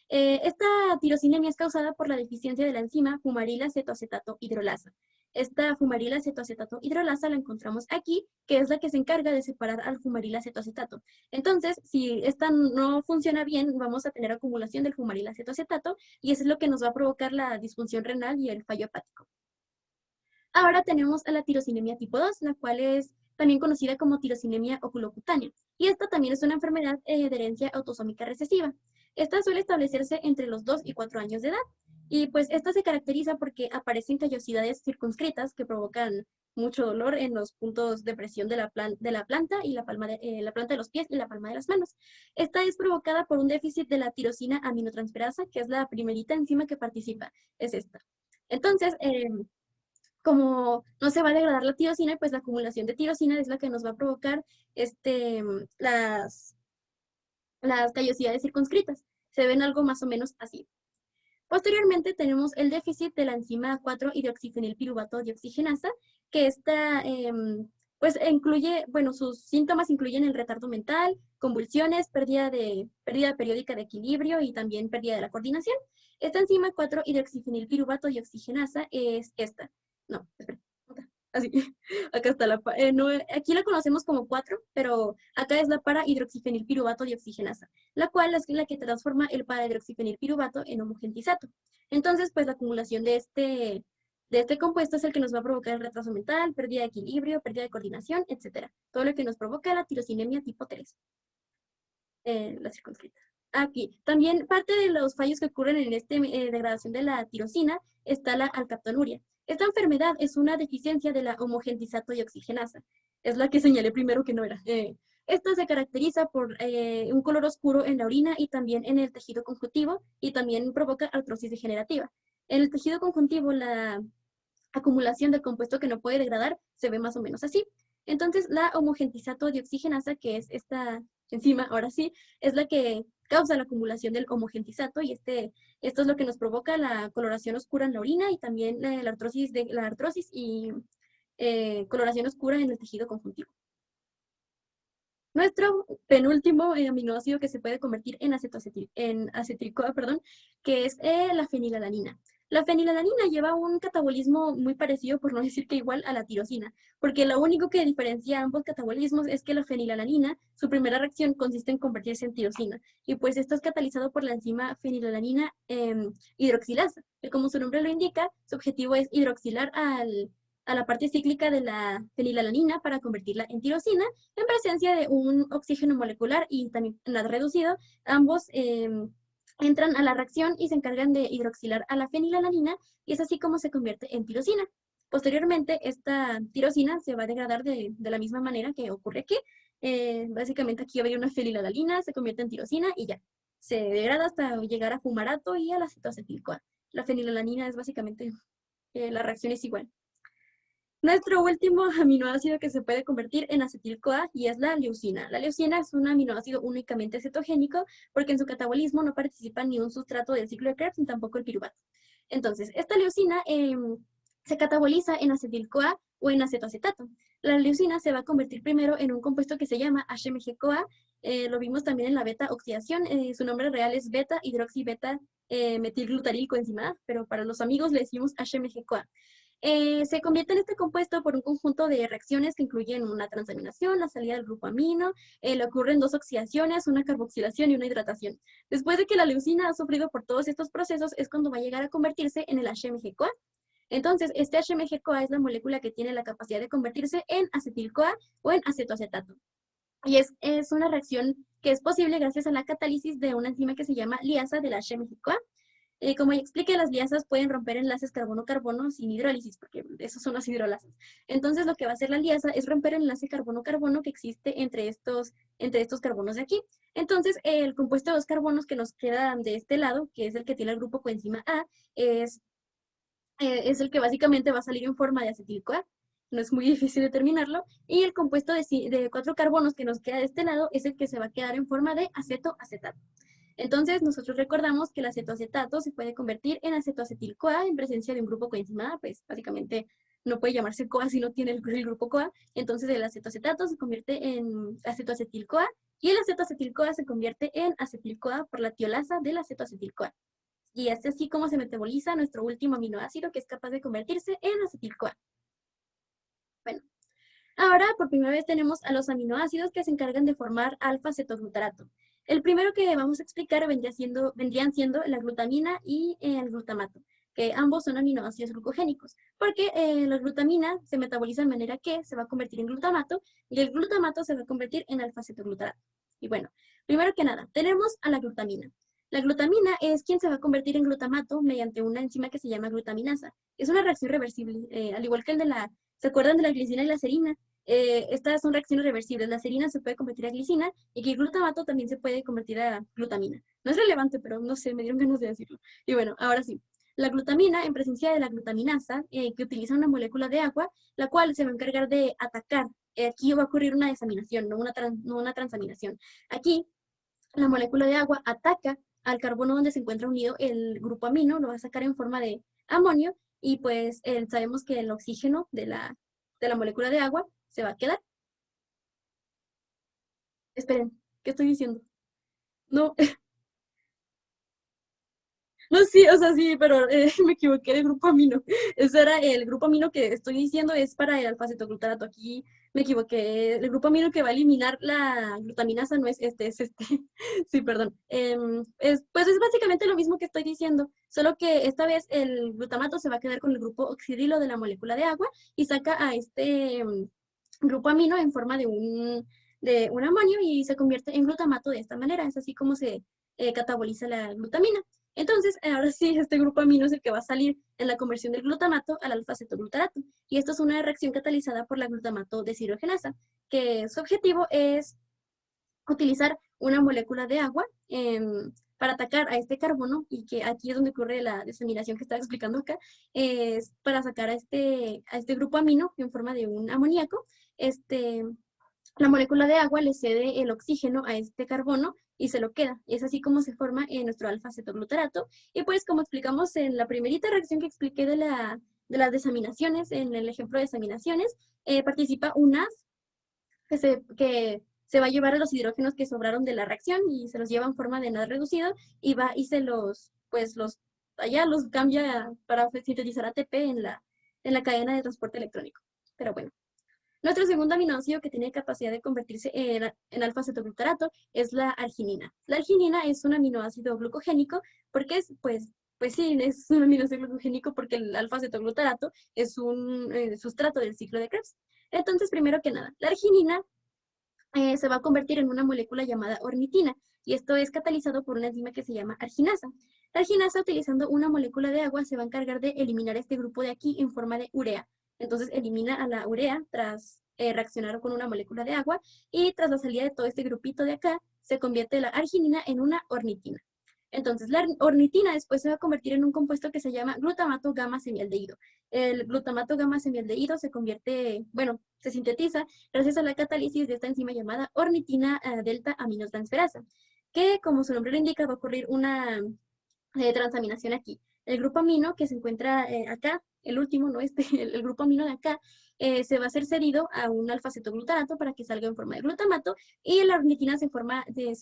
S1: Esta tirosinemia es causada por la deficiencia de la enzima fumaril-acetoacetato hidrolasa. Esta fumaril-acetoacetato hidrolasa la encontramos aquí, que es la que se encarga de separar al fumaril-acetoacetato. Entonces, si esta no funciona bien, vamos a tener acumulación del fumaril-acetoacetato y eso es lo que nos va a provocar la disfunción renal y el fallo hepático. Ahora tenemos a la tirosinemia tipo 2, la cual es también conocida como tirosinemia oculocutánea. Y esta también es una enfermedad de herencia autosómica recesiva. Esta suele establecerse entre los 2 y 4 años de edad. Y pues esta se caracteriza porque aparecen callosidades circunscritas que provocan mucho dolor en los puntos de presión de la planta y la planta de los pies y la palma de las manos. Esta es provocada por un déficit de la tirosina aminotransferasa, que es la primerita enzima que participa. Es esta. Entonces, como no se va a degradar la tirosina, pues la acumulación de tirosina es la que nos va a provocar las callosidades circunscritas. Se ven algo más o menos así. Posteriormente tenemos el déficit de la enzima 4-hidroxifenilpiruvato dioxigenasa, que esta, pues incluye, bueno, sus síntomas incluyen el retardo mental, convulsiones, pérdida periódica de equilibrio y también pérdida de la coordinación. Esta enzima 4-hidroxifenilpiruvato dioxigenasa es esta. No, espera, así. Acá está no, aquí la conocemos como 4, pero acá es la para-hidroxifenilpiruvato dioxigenasa, la cual es la que transforma el para-hidroxifenilpiruvato en homogentizato. Entonces, pues la acumulación de este compuesto es el que nos va a provocar el retraso mental, pérdida de equilibrio, pérdida de coordinación, etc. Todo lo que nos provoca la tirosinemia tipo 3. La circunscrita. Aquí, también parte de los fallos que ocurren en degradación de la tirosina está la alcaptonuria. Esta enfermedad es una deficiencia de la homogentizato dioxigenasa. Es la que señalé primero que no era. Esta se caracteriza por un color oscuro en la orina y también en el tejido conjuntivo y también provoca artrosis degenerativa. En el tejido conjuntivo, la acumulación del compuesto que no puede degradar se ve más o menos así. Entonces, la homogentizato dioxigenasa, que es esta enzima, ahora sí, es la que causa la acumulación del homogentizato y esto es lo que nos provoca la coloración oscura en la orina y también la artrosis y coloración oscura en el tejido conjuntivo. Nuestro penúltimo aminoácido que se puede convertir en acetil-CoA, que es la fenilalanina. La fenilalanina lleva un catabolismo muy parecido, por no decir que igual, a la tirosina, porque lo único que diferencia ambos catabolismos es que la fenilalanina, su primera reacción consiste en convertirse en tirosina, y pues esto es catalizado por la enzima fenilalanina hidroxilasa, que como su nombre lo indica, su objetivo es hidroxilar a la parte cíclica de la fenilalanina para convertirla en tirosina, en presencia de un oxígeno molecular y también nada reducido. Ambos entran a la reacción y se encargan de hidroxilar a la fenilalanina y es así como se convierte en tirosina. Posteriormente, esta tirosina se va a degradar de la misma manera que ocurre aquí. Básicamente aquí habría una fenilalanina, se convierte en tirosina y ya. Se degrada hasta llegar a fumarato y a la cetoacetil-CoA. La fenilalanina es básicamente, la reacción es igual. Nuestro último aminoácido que se puede convertir en acetil-CoA y es la leucina. La leucina es un aminoácido únicamente cetogénico porque en su catabolismo no participa ni un sustrato del ciclo de Krebs ni tampoco el piruvato. Entonces, esta leucina se cataboliza en acetil-CoA o en acetoacetato. La leucina se va a convertir primero en un compuesto que se llama HMG-CoA. Lo vimos también en la beta-oxidación. Su nombre real es beta-hidroxibeta metilglutaril coenzima, pero para los amigos le decimos HMG-CoA. Se convierte en este compuesto por un conjunto de reacciones que incluyen una transaminación, la salida del grupo amino, le ocurren dos oxidaciones, una carboxilación y una hidratación. Después de que la leucina ha sufrido por todos estos procesos, es cuando va a llegar a convertirse en el HMG-CoA. Entonces, este HMG-CoA es la molécula que tiene la capacidad de convertirse en acetil-CoA o en acetoacetato. Y es una reacción que es posible gracias a la catálisis de una enzima que se llama liasa del HMG-CoA. Como ya expliqué, las liasas pueden romper enlaces carbono-carbono sin hidrólisis, porque esos son las hidrolasas. Entonces, lo que va a hacer la liasa es romper el enlace carbono-carbono que existe entre estos carbonos de aquí. Entonces, el compuesto de dos carbonos que nos queda de este lado, que es el que tiene el grupo coenzima A, es el que básicamente va a salir en forma de acetil-CoA. No es muy difícil determinarlo. Y el compuesto de cuatro carbonos que nos queda de este lado es el que se va a quedar en forma de acetoacetato. Entonces, nosotros recordamos que el acetoacetato se puede convertir en acetoacetil-CoA en presencia de un grupo coenzima A, pues básicamente no puede llamarse CoA si no tiene el grupo CoA. Entonces, el acetoacetato se convierte en acetoacetil-CoA y el acetoacetil-CoA se convierte en acetil-CoA por la tiolasa del acetoacetil-CoA. Y es así como se metaboliza nuestro último aminoácido que es capaz de convertirse en acetil-CoA. Bueno, ahora, por primera vez, tenemos a los aminoácidos que se encargan de formar alfa-cetoglutarato. El primero que vamos a explicar vendrían siendo la glutamina y el glutamato, que ambos son aminoácidos glucogénicos, porque la glutamina se metaboliza de manera que se va a convertir en glutamato y el glutamato se va a convertir en alfa-cetoglutarato. Y bueno, primero que nada, tenemos a la glutamina. La glutamina es quien se va a convertir en glutamato mediante una enzima que se llama glutaminasa. Es una reacción reversible, al igual que el de la. ¿Se acuerdan de la glicina y la serina? Estas son reacciones reversibles. La serina se puede convertir a glicina y que el glutamato también se puede convertir a glutamina. No es relevante, pero no sé, me dieron ganas de decirlo. Y bueno, ahora sí. La glutamina, en presencia de la glutaminasa, que utiliza una molécula de agua, la cual se va a encargar de atacar. Aquí va a ocurrir una desaminación, no una transaminación. Aquí, la molécula de agua ataca al carbono donde se encuentra unido el grupo amino, lo va a sacar en forma de amonio y pues sabemos que el oxígeno de la molécula de agua se va a quedar. Esperen, ¿qué estoy diciendo? No, no, sí, o sea, sí, pero me equivoqué de grupo amino. Ese era el grupo amino que estoy diciendo es para el alfa-cetoglutarato. Aquí me equivoqué. El grupo amino que va a eliminar la glutaminasa no es este, es este. Sí, perdón. Pues es básicamente lo mismo que estoy diciendo, solo que esta vez el glutamato se va a quedar con el grupo oxidilo de la molécula de agua y saca a este grupo amino en forma de un amonio y se convierte en glutamato de esta manera. Es así como se cataboliza la glutamina. Entonces, ahora sí, este grupo amino es el que va a salir en la conversión del glutamato al alfa-cetoglutarato. Y esto es una reacción catalizada por la glutamato deshidrogenasa, que su objetivo es utilizar una molécula de agua para atacar a este carbono, y que aquí es donde ocurre la desaminación que estaba explicando acá, es para sacar a este grupo amino en forma de un amoníaco. La molécula de agua le cede el oxígeno a este carbono y se lo queda. Es así como se forma nuestro alfa-cetoglutarato. Y pues como explicamos en la primerita reacción que expliqué de las desaminaciones, en el ejemplo de desaminaciones, participa un AS que se va a llevar a los hidrógenos que sobraron de la reacción y se los lleva en forma de NAD reducido y va y allá los cambia para sintetizar ATP en la cadena de transporte electrónico. Pero bueno. Nuestro segundo aminoácido que tiene capacidad de convertirse en alfa-cetoglutarato es la arginina. La arginina es un aminoácido glucogénico porque pues sí, es un aminoácido glucogénico porque el alfa-cetoglutarato es un sustrato del ciclo de Krebs. Entonces, primero que nada, la arginina se va a convertir en una molécula llamada ornitina, y esto es catalizado por una enzima que se llama arginasa. La arginasa, utilizando una molécula de agua, se va a encargar de eliminar este grupo de aquí en forma de urea. Entonces elimina a la urea tras reaccionar con una molécula de agua y tras la salida de todo este grupito de acá, se convierte la arginina en una ornitina. Entonces, la ornitina después se va a convertir en un compuesto que se llama glutamato gamma semialdehído. El glutamato gamma semialdehído se convierte, bueno, se sintetiza gracias a la catálisis de esta enzima llamada ornitina delta aminotransferasa, que como su nombre lo indica va a ocurrir una transaminación aquí. El grupo amino que se encuentra acá, el último, no este, el grupo amino de acá, se va a hacer cedido a un alfa-cetoglutarato para que salga en forma de glutamato y la ornitina se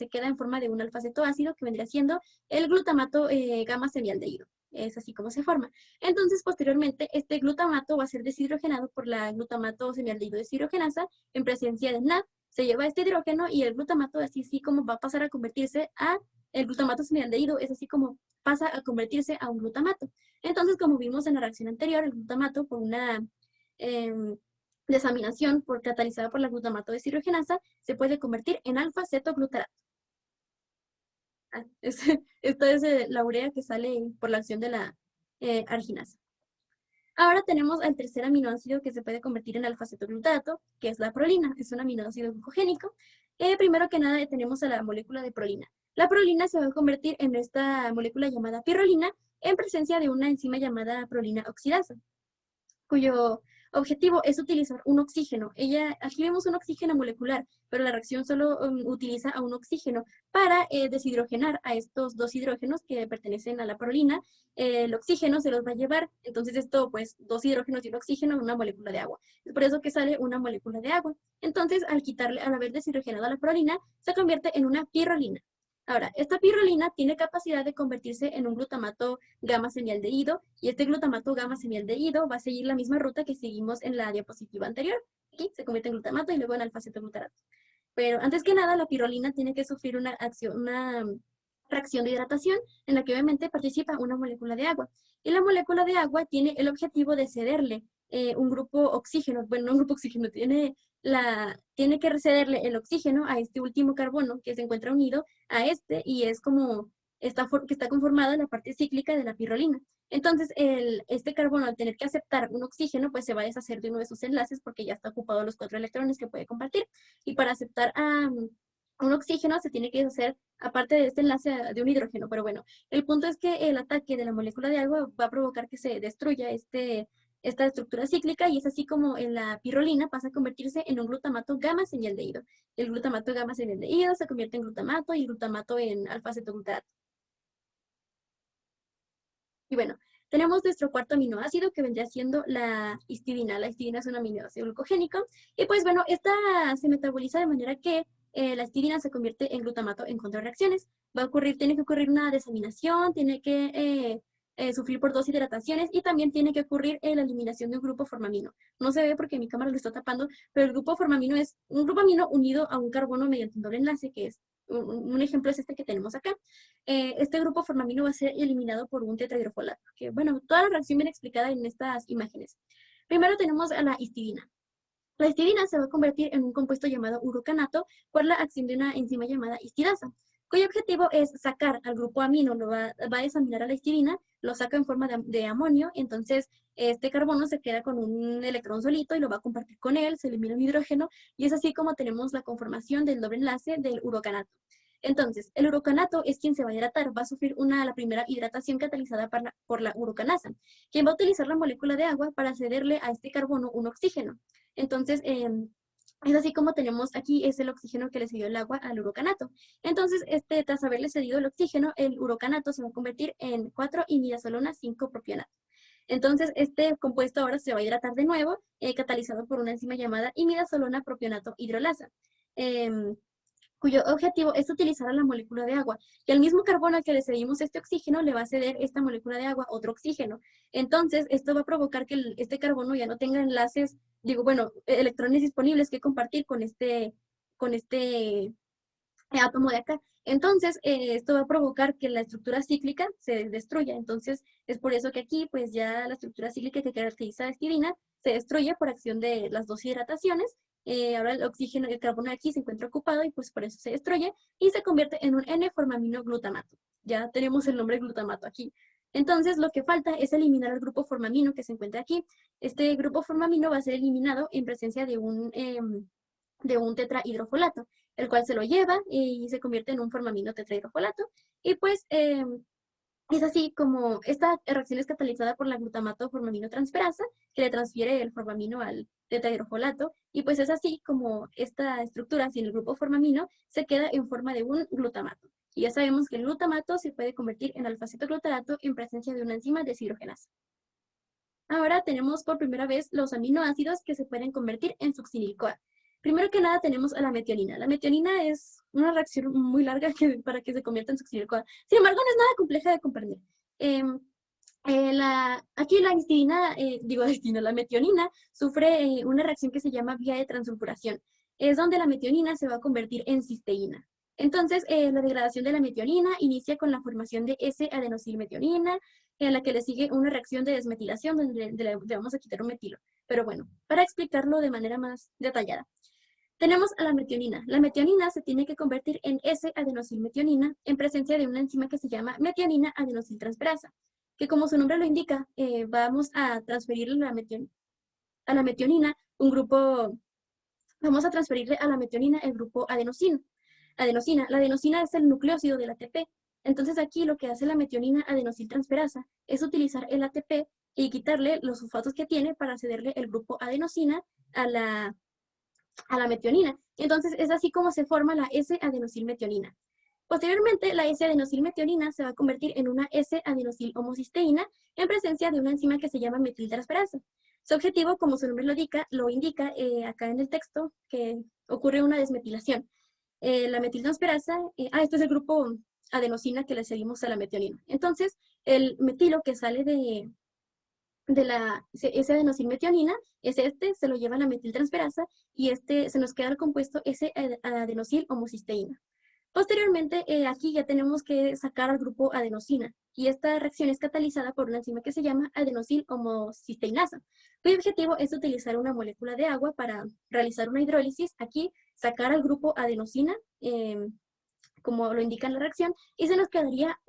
S1: queda en forma de un alfa-cetoácido que vendría siendo el glutamato gamma semialdehído. Es así como se forma. Entonces, posteriormente, este glutamato va a ser deshidrogenado por la glutamato semialdehído deshidrogenasa en presencia de NAD. Se lleva este hidrógeno y el glutamato, así como va a pasar a convertirse a el glutamato semialdehído, es así como pasa a convertirse a un glutamato. Entonces, como vimos en la reacción anterior, el glutamato por una desaminación catalizada por la glutamato deshidrogenasa se puede convertir en alfa-cetoglutarato. Esta es la urea que sale por la acción de la arginasa. Ahora tenemos al tercer aminoácido que se puede convertir en alfa-cetoglutarato, que es la prolina. Es un aminoácido glucogénico. Primero que nada tenemos a la molécula de prolina. La prolina se va a convertir en esta molécula llamada pirrolina en presencia de una enzima llamada prolina oxidasa, cuyo objetivo es utilizar un oxígeno. Aquí vemos un oxígeno molecular, pero la reacción solo utiliza a un oxígeno para deshidrogenar a estos dos hidrógenos que pertenecen a la prolina. El oxígeno se los va a llevar, entonces esto, pues, dos hidrógenos y un oxígeno en una molécula de agua. Es por eso que sale una molécula de agua. Entonces, al haber deshidrogenado a la prolina, se convierte en una pirrolina. Ahora, esta pirrolina tiene capacidad de convertirse en un glutamato gamma semialdehído y este glutamato gamma semialdehído va a seguir la misma ruta que seguimos en la diapositiva anterior. Aquí se convierte en glutamato y luego en alfa-cetoglutarato. Pero antes que nada, la pirrolina tiene que sufrir una reacción de hidratación en la que obviamente participa una molécula de agua. Y la molécula de agua tiene el objetivo de cederle un grupo oxígeno, bueno, no un grupo oxígeno, tiene que cederle el oxígeno a este último carbono que se encuentra unido a este y es como que está conformada la parte cíclica de la pirrolina. Entonces, este carbono, al tener que aceptar un oxígeno, pues se va a deshacer de uno de sus enlaces porque ya está ocupado los 4 electrones que puede compartir. Y para aceptar a un oxígeno se tiene que deshacer, aparte de este enlace, de un hidrógeno. Pero bueno, el punto es que el ataque de la molécula de agua va a provocar que se destruya esta estructura cíclica y es así como en la pirrolina pasa a convertirse en un glutamato gamma semialdehído. El glutamato gamma semialdehído se convierte en glutamato y glutamato en alfa-cetoglutarato. Y bueno, tenemos nuestro cuarto aminoácido que vendría siendo la histidina. La histidina es un aminoácido glucogénico. Y pues bueno, esta se metaboliza de manera que la histidina se convierte en glutamato en contrarreacciones. Tiene que ocurrir una desaminación, tiene que sufrir por dos hidrataciones y también tiene que ocurrir la eliminación de un grupo formamino. No se ve porque mi cámara lo está tapando, pero el grupo formamino es un grupo amino unido a un carbono mediante un doble enlace, que es un ejemplo es este que tenemos acá. Este grupo formamino va a ser eliminado por un tetrahidrofolato. Que, bueno, toda la reacción viene explicada en estas imágenes. Primero tenemos a la histidina. La histidina se va a convertir en un compuesto llamado urocanato por la acción de una enzima llamada histidasa, cuyo objetivo es sacar al grupo amino, va a desaminar a la histidina, lo saca en forma de amonio, entonces este carbono se queda con un electrón solito y lo va a compartir con él, se elimina un hidrógeno, y es así como tenemos la conformación del doble enlace del urocanato. Entonces, el urocanato es quien se va a hidratar, va a sufrir la primera hidratación catalizada por la urocanasa, quien va a utilizar la molécula de agua para cederle a este carbono un oxígeno. Entonces, es así como tenemos aquí, es el oxígeno que le cedió el agua al urocanato. Entonces, tras haberle cedido el oxígeno, el urocanato se va a convertir en 4-imidazolona 5-propionato. Entonces, este compuesto ahora se va a hidratar de nuevo, catalizado por una enzima llamada imidazolona propionato hidrolasa. Cuyo objetivo es utilizar a la molécula de agua. Y al mismo carbono al que le cedimos este oxígeno, le va a ceder esta molécula de agua otro oxígeno. Entonces, esto va a provocar que este carbono ya no tenga enlaces, electrones disponibles que compartir con este átomo de acá. Entonces, esto va a provocar que la estructura cíclica se destruya. Entonces, es por eso que aquí, pues ya la estructura cíclica que caracteriza a la histidina se destruye por acción de las dos hidrataciones. Ahora el oxígeno, el carbono de aquí se encuentra ocupado y pues por eso se destruye y se convierte en un N-formaminoglutamato. Ya tenemos el nombre glutamato aquí. Entonces, lo que falta es eliminar el grupo formamino que se encuentra aquí. Este grupo formamino va a ser eliminado en presencia de un tetrahidrofolato, el cual se lo lleva y se convierte en un formamino tetrahidrofolato. Y pues es así como esta reacción es catalizada por la glutamato formamino transferasa, que le transfiere el formamino al tetrahidrofolato, y pues es así como esta estructura sin el grupo formamino se queda en forma de un glutamato. Y ya sabemos que el glutamato se puede convertir en alfa-cetoglutarato en presencia de una enzima deshidrogenasa. Ahora tenemos por primera vez los aminoácidos que se pueden convertir en succinil-CoA. Primero que nada tenemos a la metionina. La metionina es una reacción muy larga para que se convierta en succinil-CoA. Sin embargo, no es nada compleja de comprender. Em, aquí la histidina, la metionina sufre una reacción que se llama vía de transulfuración. Es donde la metionina se va a convertir en cisteína. Entonces, la degradación de la metionina inicia con la formación de S-adenosilmetionina, en la que le sigue una reacción de desmetilación donde le vamos a quitar un metilo. Pero bueno, para explicarlo de manera más detallada. Tenemos a la metionina. La metionina se tiene que convertir en S-adenosilmetionina en presencia de una enzima que se llama metionina adenosiltransferasa, que como su nombre lo indica, vamos a transferirle a la metionina un grupo, vamos a transferirle a la metionina el grupo adenosina. La adenosina es el nucleósido del ATP. Entonces aquí lo que hace la metionina adenosiltransferasa es utilizar el ATP y quitarle los sulfatos que tiene para cederle el grupo adenosina a la metionina. Entonces es así como se forma la S-adenosilmetionina. Posteriormente, la S-adenosilmetionina se va a convertir en una S-adenosil-homocisteína en presencia de una enzima que se llama metiltransferasa. Su objetivo, como su nombre lo indica acá en el texto, que ocurre una desmetilación. La metiltransferasa, este es el grupo adenosina que le seguimos a la metionina. Entonces, el metilo que sale de la S-adenosilmetionina es se lo lleva a la metiltransferasa y se nos queda el compuesto S-adenosil-homocisteína. Posteriormente, aquí ya tenemos que sacar al grupo adenosina, y esta reacción es catalizada por una enzima que se llama adenosil-homocisteinasa, cuyo objetivo es utilizar una molécula de agua para realizar una hidrólisis, aquí sacar al grupo adenosina, como lo indica la reacción, y se nos quedaría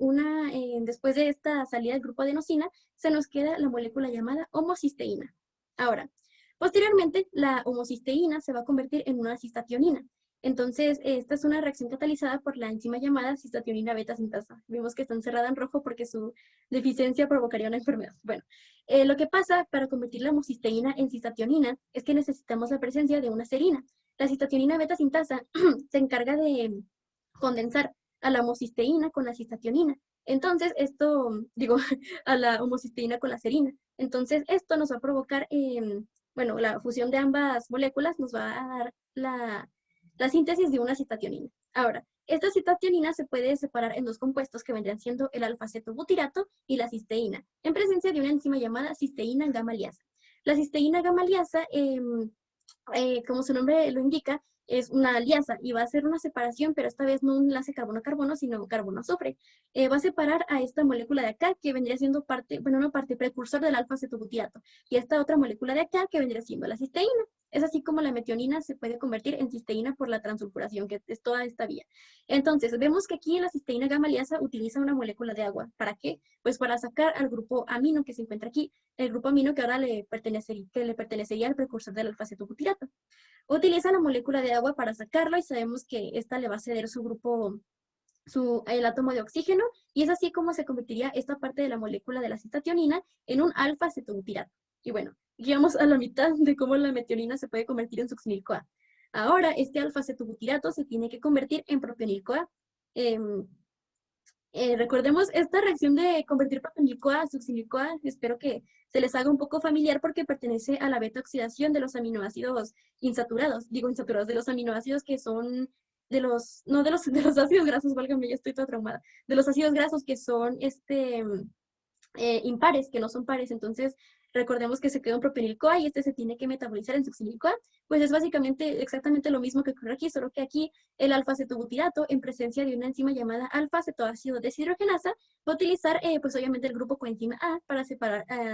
S1: después de esta salida del grupo adenosina, se nos queda la molécula llamada homocisteína. Ahora, posteriormente, la homocisteína se va a convertir en una cistationina. Entonces, esta es una reacción catalizada por la enzima llamada cistationina beta sintasa. Vimos que está encerrada en rojo porque su deficiencia provocaría una enfermedad. Bueno, lo que pasa para convertir la homocisteína en cistationina es que necesitamos la presencia de una serina. La cistationina beta sintasa se encarga de condensar a la homocisteína con la cistationina. Entonces, a la homocisteína con la serina. Entonces, esto nos va a provocar, la fusión de ambas moléculas nos va a dar la síntesis de una cistationina. Ahora, esta cistationina se puede separar en dos compuestos que vendrían siendo el alfa-cetobutirato y la cisteína, en presencia de una enzima llamada cisteína gamma liasa. La cisteína gamma liasa, como su nombre lo indica, es una liasa y va a hacer una separación, pero esta vez no un enlace carbono-carbono, sino carbono-azufre. Va a separar a esta molécula de acá, que vendría siendo una parte precursor del alfa-cetobutirato, y esta otra molécula de acá, que vendría siendo la cisteína. Es así como la metionina se puede convertir en cisteína por la transulfuración, que es toda esta vía. Entonces, vemos que aquí la cisteína gamma liasa utiliza una molécula de agua. ¿Para qué? Pues para sacar al grupo amino que se encuentra aquí, el grupo amino que ahora le pertenecería al precursor del alfa-cetobutirato. Utiliza la molécula de agua para sacarlo y sabemos que esta le va a ceder el átomo de oxígeno, y es así como se convertiría esta parte de la molécula de la cistationina en un alfa-cetobutirato. Y bueno, llegamos a la mitad de cómo la metionina se puede convertir en succinil-CoA. Ahora, este alfa-cetobutirato se tiene que convertir en propionil-CoA. Recordemos esta reacción de convertir propionil-CoA a succinil-CoA, espero que se les haga un poco familiar porque pertenece a la beta-oxidación de los aminoácidos insaturados, de los aminoácidos que son de los ácidos grasos, válgame, ya estoy toda traumada, de los ácidos grasos que son impares, que no son pares. Entonces, recordemos que se queda un propionil-CoA y se tiene que metabolizar en succinil-CoA. Pues es básicamente exactamente lo mismo que ocurre aquí, solo que aquí el alfa-cetobutirato, en presencia de una enzima llamada alfa-cetoácido deshidrogenasa, va a utilizar, pues obviamente, el grupo coenzima A para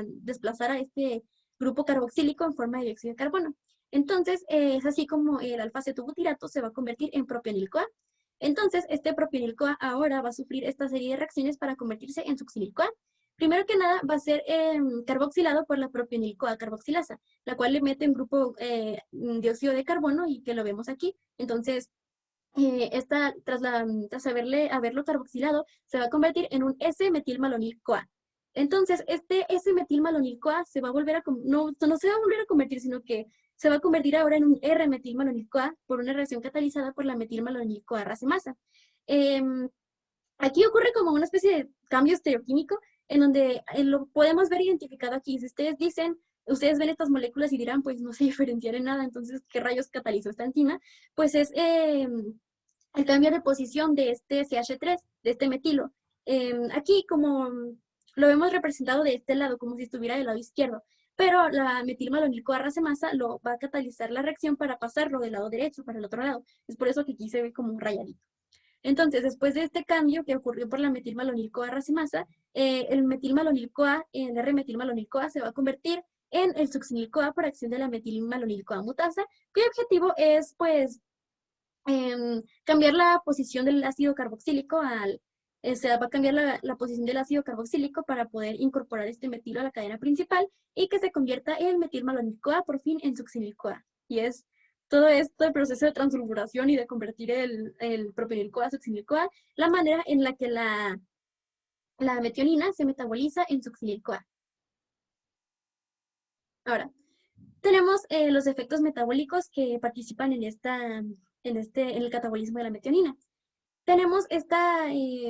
S1: desplazar a este grupo carboxílico en forma de dióxido de carbono. Entonces, es así como el alfa-cetobutirato se va a convertir en propionil-CoA. Entonces, este propionil-CoA ahora va a sufrir esta serie de reacciones para convertirse en succinil-CoA. Primero que nada va a ser carboxilado por la propionil-CoA carboxilasa, la cual le mete un grupo dióxido de carbono y que lo vemos aquí. Entonces, tras haberlo carboxilado, se va a convertir en un S-metilmalonil-CoA. Entonces, este S-metilmalonil-CoA se va a volver no se va a volver a convertir, sino que se va a convertir ahora en un R-metilmalonil-CoA por una reacción catalizada por la metilmalonil-CoA racemasa. Aquí ocurre como una especie de cambio estereoquímico en donde lo podemos ver identificado aquí. Si ustedes ven estas moléculas y dirán, pues no se diferencian en nada, entonces, ¿qué rayos catalizó esta enzima? Pues es el cambio de posición de este CH3, de este metilo. Aquí, como lo vemos representado de este lado, como si estuviera del lado izquierdo, pero la metilmalonil-CoA racemasa lo va a catalizar la reacción para pasarlo del lado derecho, para el otro lado. Es por eso que aquí se ve como un rayadito. Entonces, después de este cambio que ocurrió por la metilmalonil-CoA racemasa, el metilmalonil-CoA, el R-metilmalonil-CoA se va a convertir en el succinil-CoA por acción de la metilmalonil-CoA mutasa, cuyo objetivo es, pues, cambiar la posición del ácido carboxílico se va a cambiar la posición del ácido carboxílico para poder incorporar este metilo a la cadena principal y que se convierta el metilmalonil-CoA por fin en succinil-CoA. Y es todo esto, el proceso de transfiguración y de convertir el propionil-CoA a succinil-CoA, la manera en la que la metionina se metaboliza en succinil-CoA. Ahora, tenemos los efectos metabólicos que participan en el catabolismo de la metionina. Tenemos esta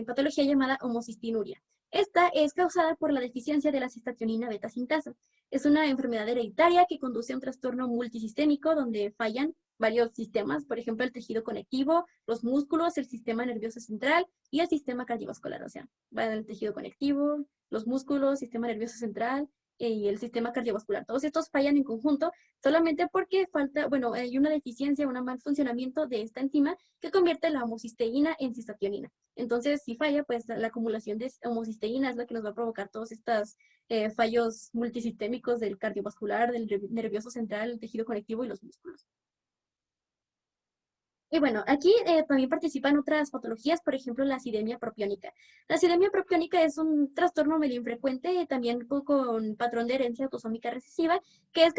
S1: patología llamada homocistinuria. Esta es causada por la deficiencia de la cistationina beta sintasa. Es una enfermedad hereditaria que conduce a un trastorno multisistémico donde fallan varios sistemas, por ejemplo, el tejido conectivo, los músculos, el sistema nervioso central y el sistema cardiovascular. O sea, va el tejido conectivo, los músculos, sistema nervioso central y el sistema cardiovascular. Todos estos fallan en conjunto solamente porque hay una deficiencia, un mal funcionamiento de esta enzima que convierte la homocisteína en cistationina. Entonces, si falla, pues la acumulación de homocisteína es la que nos va a provocar todos estos fallos multisistémicos del cardiovascular, del nervioso central, el tejido conectivo y los músculos. Y bueno, aquí también participan otras patologías, por ejemplo, la acidemia propiónica. La acidemia propiónica es un trastorno medio infrecuente, también con patrón de herencia autosómica recesiva, que es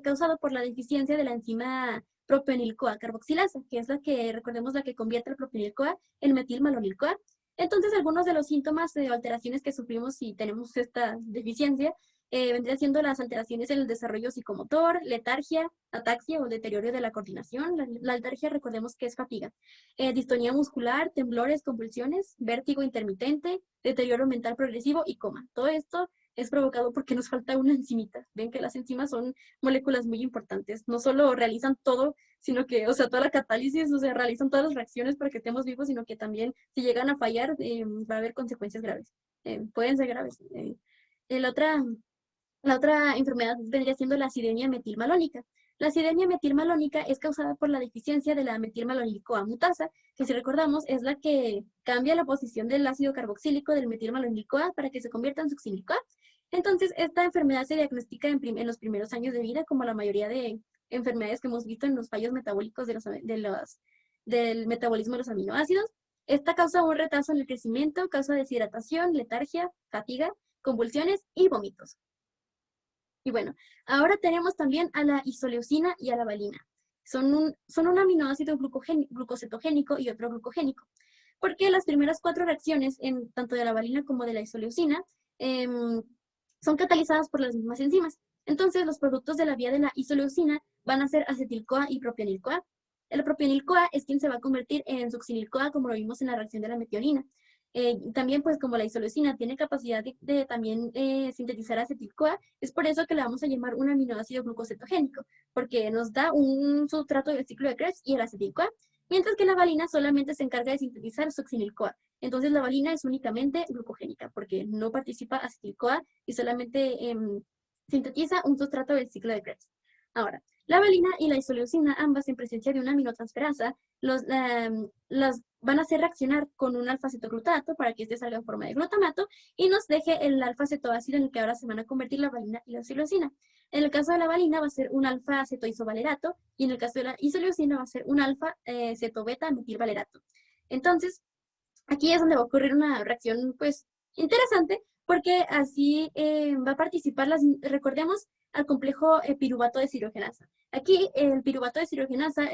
S1: causado por la deficiencia de la enzima propionil-CoA carboxilasa, que es recordemos, la que convierte el propionil-CoA en metilmalonil-CoA. Entonces, algunos de los síntomas de alteraciones que sufrimos si tenemos esta deficiencia vendría siendo las alteraciones en el desarrollo psicomotor, letargia, ataxia o deterioro de la coordinación. La letargia, recordemos que es fatiga. Distonía muscular, temblores, convulsiones, vértigo intermitente, deterioro mental progresivo y coma. Todo esto es provocado porque nos falta una enzimita. Ven que las enzimas son moléculas muy importantes. No solo realizan todo, sino que, o sea, toda la catálisis, o sea, realizan todas las reacciones para que estemos vivos, sino que también si llegan a fallar, va a haber consecuencias graves. Pueden ser graves. La otra enfermedad vendría siendo la acidemia metilmalónica. La acidemia metilmalónica es causada por la deficiencia de la metilmalonil-CoA mutasa, que si recordamos es la que cambia la posición del ácido carboxílico del metilmalonil-CoA para que se convierta en succinil-CoA. Entonces, esta enfermedad se diagnostica en los primeros años de vida, como la mayoría de enfermedades que hemos visto en los fallos metabólicos del metabolismo de los aminoácidos. Esta causa un retraso en el crecimiento, causa deshidratación, letargia, fatiga, convulsiones y vómitos. Y bueno, ahora tenemos también a la isoleucina y a la valina. Son un aminoácido glucocetogénico y otro glucogénico. Porque las primeras 4 reacciones, tanto de la valina como de la isoleucina, son catalizadas por las mismas enzimas. Entonces, los productos de la vía de la isoleucina van a ser acetil-CoA y propionil-CoA. El propionil-CoA es quien se va a convertir en succinil-CoA, como lo vimos en la reacción de la metionina. También, pues, como la isoleucina tiene capacidad de también sintetizar acetil-CoA, es por eso que le vamos a llamar un aminoácido glucocetogénico, porque nos da un sustrato del ciclo de Krebs y el acetil-CoA, mientras que la valina solamente se encarga de sintetizar succinil-CoA. Entonces, la valina es únicamente glucogénica, porque no participa acetil-CoA y solamente sintetiza un sustrato del ciclo de Krebs. Ahora, la valina y la isoleucina, ambas en presencia de una aminotransferasa, las van a hacer reaccionar con un alfa-cetoglutato para que este salga en forma de glutamato y nos deje el alfa-cetoácido en el que ahora se van a convertir la valina y la isoleucina. En el caso de la valina va a ser un alfa-cetoisovalerato y en el caso de la isoleucina va a ser un alfa-ceto-beta-metilvalerato. Entonces, aquí es donde va a ocurrir una reacción, pues, interesante, porque así va a participar, recordemos, al complejo piruvato de sirogenasa. Aquí el piruvato de sirogenasa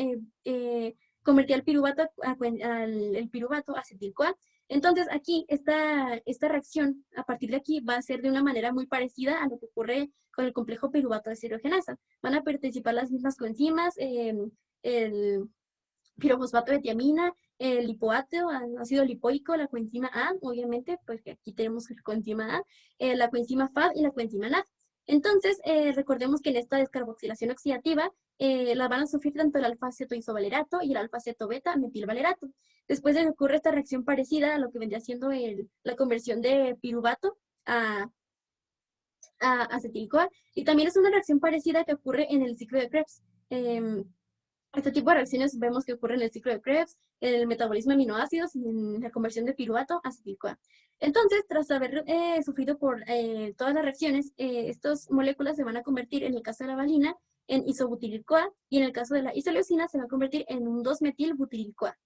S1: convertía el piruvato el piruvato a acetil-CoA. Entonces aquí esta reacción a partir de aquí va a ser de una manera muy parecida a lo que ocurre con el complejo piruvato de sirogenasa. Van a participar las mismas coenzimas, el pirofosfato de tiamina, el lipoáteo, el ácido lipoico, la coenzima A, obviamente, pues que aquí tenemos la coenzima A, la coenzima FAD y la coenzima NAD. Entonces, recordemos que en esta descarboxilación oxidativa la van a sufrir tanto el alfa-acetoisovalerato y el alfa-aceto-beta metilvalerato. Después de que ocurre esta reacción parecida a lo que vendría siendo la conversión de piruvato a acetil-CoA, y también es una reacción parecida que ocurre en el ciclo de Krebs. Este tipo de reacciones vemos que ocurre en el ciclo de Krebs, en el metabolismo de aminoácidos y en la conversión de piruvato a acetil-CoA. Entonces, tras haber sufrido por todas las reacciones, estas moléculas se van a convertir, en el caso de la valina, en isobutyryl-CoA, y en el caso de la isoleucina se va a convertir en un 2-metil-butyryl-CoA.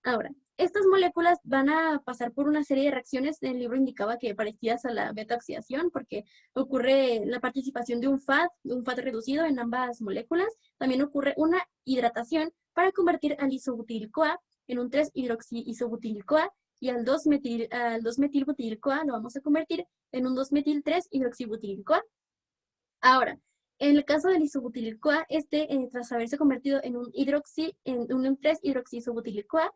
S1: Ahora, estas moléculas van a pasar por una serie de reacciones. El libro indicaba que parecidas a la beta-oxidación, porque ocurre la participación de un FAD reducido en ambas moléculas. También ocurre una hidratación para convertir al isobutyryl-CoA en un 3-hidroxi-isobutyryl-CoA, y al 2-metil-butyryl-CoA lo vamos a convertir en un 2-metil-3-hidroxibutyryl-CoA. Ahora, en el caso del isobutyryl-CoA, tras haberse convertido en un 3-hidroxiisobutyryl-CoA,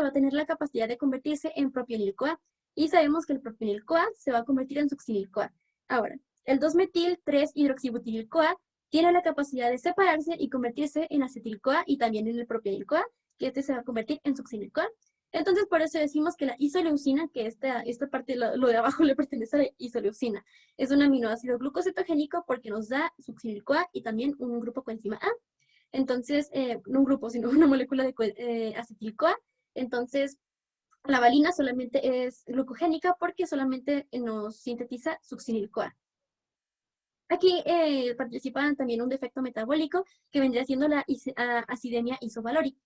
S1: va a tener la capacidad de convertirse en propionil-CoA. Y sabemos que el propionil-CoA se va a convertir en succinil-CoA. Ahora, el 2-metil-3-hidroxibutyryl-CoA tiene la capacidad de separarse y convertirse en acetil-CoA y también en el propionil-CoA, que se va a convertir en succinil-CoA. Entonces, por eso decimos que la isoleucina, que esta parte, lo de abajo le pertenece a la isoleucina, es un aminoácido glucocetogénico porque nos da succinil-CoA y también un grupo coenzima A. Entonces, no un grupo, sino una molécula de acetil-CoA. Entonces, la valina solamente es glucogénica porque solamente nos sintetiza succinil-CoA. Aquí participan también un defecto metabólico que vendría siendo la acidemia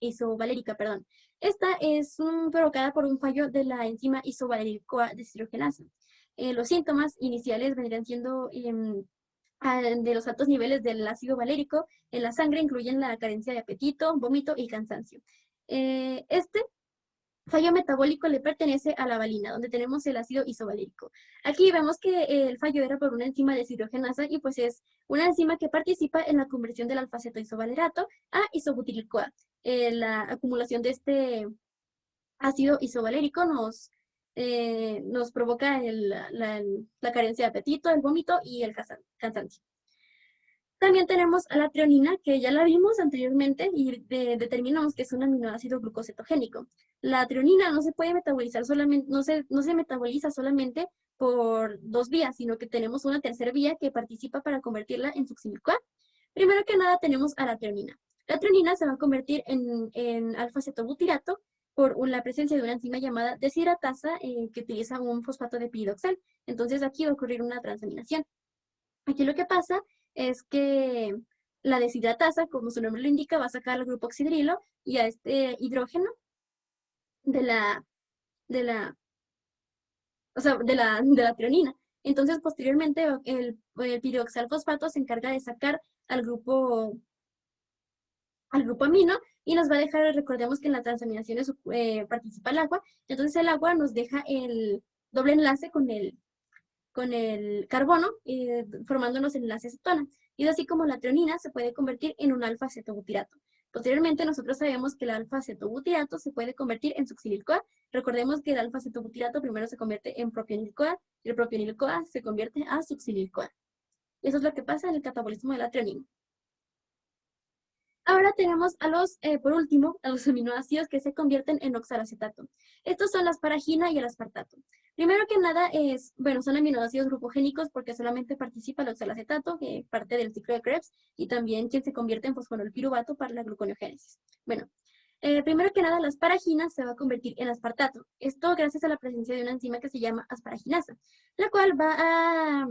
S1: isovalérica. Perdón. Esta es provocada por un fallo de la enzima isovaleric-CoA deshidrogenasa. Los síntomas iniciales vendrían siendo de los altos niveles del ácido valérico en la sangre, incluyen la carencia de apetito, vómito y cansancio. Este fallo metabólico le pertenece a la valina, donde tenemos el ácido isovalérico. Aquí vemos que el fallo era por una enzima deshidrogenasa y pues es una enzima que participa en la conversión del alfa-acetoisovalerato a isobutyryl-CoA. La acumulación de este ácido isovalérico nos provoca la carencia de apetito, el vómito y el cansancio. También tenemos a la treonina, que ya la vimos anteriormente y determinamos que es un aminoácido glucocetogénico. La treonina no se puede metabolizar solamente, no se metaboliza solamente por dos vías, sino que tenemos una tercera vía que participa para convertirla en succinil-CoA. Primero que nada tenemos a la treonina. La treonina se va a convertir en alfa-acetobutirato por la presencia de una enzima llamada deshidratasa que utiliza un fosfato de piridoxal. Entonces aquí va a ocurrir una transaminación. Aquí lo que pasa es que la deshidratasa, como su nombre lo indica, va a sacar al grupo oxidrilo y a este hidrógeno de la, de la, de la treonina. Entonces, posteriormente, el piroxal fosfato se encarga de sacar al grupo amino y nos va a dejar, recordemos que en la transaminación participa el agua, entonces el agua nos deja el doble enlace con el carbono, formándonos el enlace acetona. Y es así como la treonina se puede convertir en un alfa-acetobutirato. Posteriormente, nosotros sabemos que el alfa-acetobutirato se puede convertir en succinil-CoA. Recordemos que el alfa-acetobutirato primero se convierte en propionil-CoA y el propionil-CoA se convierte a succinil-CoA. Eso es lo que pasa en el catabolismo de la treonina. Ahora tenemos por último, a los aminoácidos que se convierten en oxalacetato. Estos son la asparagina y el aspartato. Primero que nada son aminoácidos grupogénicos porque solamente participa el oxalacetato, que es parte del ciclo de Krebs, y también quien se convierte en fosfonolpiruvato para la gluconeogénesis. Bueno, primero que nada, la asparagina se va a convertir en aspartato. Esto gracias a la presencia de una enzima que se llama asparaginasa, la cual va a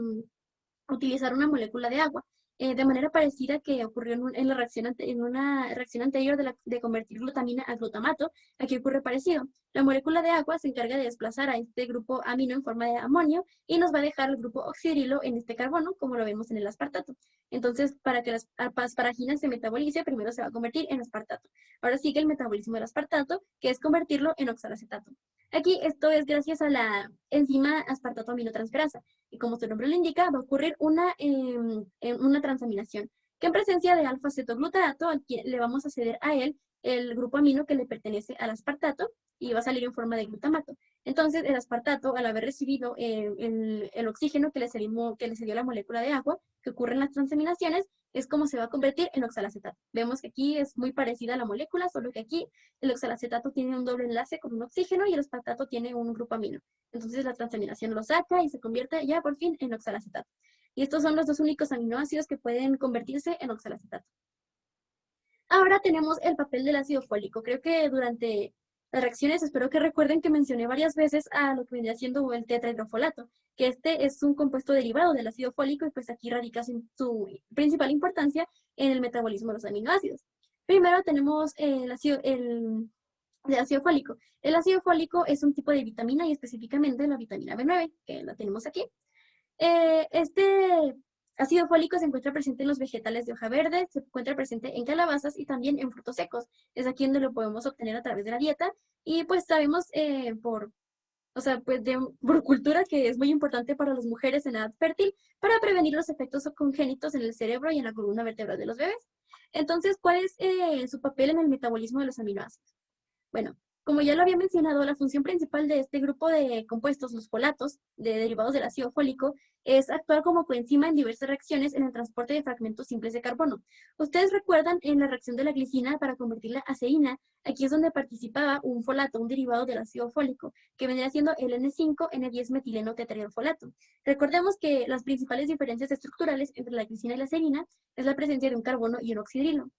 S1: utilizar una molécula de agua. de manera parecida que ocurrió en la reacción en una reacción anterior de convertir glutamina a glutamato. Aquí ocurre parecido. La molécula de agua se encarga de desplazar a este grupo amino en forma de amonio y nos va a dejar el grupo oxidrilo en este carbono, como lo vemos en el aspartato. Entonces, para que la asparagina se metabolice, primero se va a convertir en aspartato. Ahora sigue el metabolismo del aspartato, que es convertirlo en oxalacetato. Aquí esto es gracias a la enzima aspartato aminotransferasa. Y como su nombre lo indica, va a ocurrir una transaminación, que en presencia de alfa-cetoglutarato le vamos a ceder a él el grupo amino que le pertenece al aspartato y va a salir en forma de glutamato. Entonces, el aspartato, al haber recibido el oxígeno que le cedió la molécula de agua, que ocurre en las transaminaciones, es como se va a convertir en oxalacetato. Vemos que aquí es muy parecida a la molécula, solo que aquí el oxalacetato tiene un doble enlace con un oxígeno y el aspartato tiene un grupo amino. Entonces la transaminación lo saca y se convierte ya por fin en oxalacetato. Y estos son los dos únicos aminoácidos que pueden convertirse en oxalacetato. Ahora tenemos el papel del ácido fólico. Creo que durante las reacciones, espero que recuerden que mencioné varias veces a lo que vendría siendo el tetrahidrofolato, que este es un compuesto derivado del ácido fólico y pues aquí radica su principal importancia en el metabolismo de los aminoácidos. Primero tenemos el ácido fólico. El ácido fólico es un tipo de vitamina y específicamente la vitamina B9, que la tenemos aquí. Este ácido fólico se encuentra presente en los vegetales de hoja verde, se encuentra presente en calabazas y también en frutos secos. Es aquí donde lo podemos obtener a través de la dieta y pues sabemos por cultura que es muy importante para las mujeres en edad fértil para prevenir los efectos congénitos en el cerebro y en la columna vertebral de los bebés. Entonces, ¿cuál es su papel en el metabolismo de los aminoácidos? Bueno, como ya lo había mencionado, la función principal de este grupo de compuestos, los folatos, derivados del ácido fólico, es actuar como coenzima en diversas reacciones en el transporte de fragmentos simples de carbono. Ustedes recuerdan en la reacción de la glicina para convertirla a aceína, aquí es donde participaba un folato, un derivado del ácido fólico, que vendría siendo el N5N10 metileno tetrahidrofolato. Recordemos que las principales diferencias estructurales entre la glicina y la acerina es la presencia de un carbono y un oxidrilo.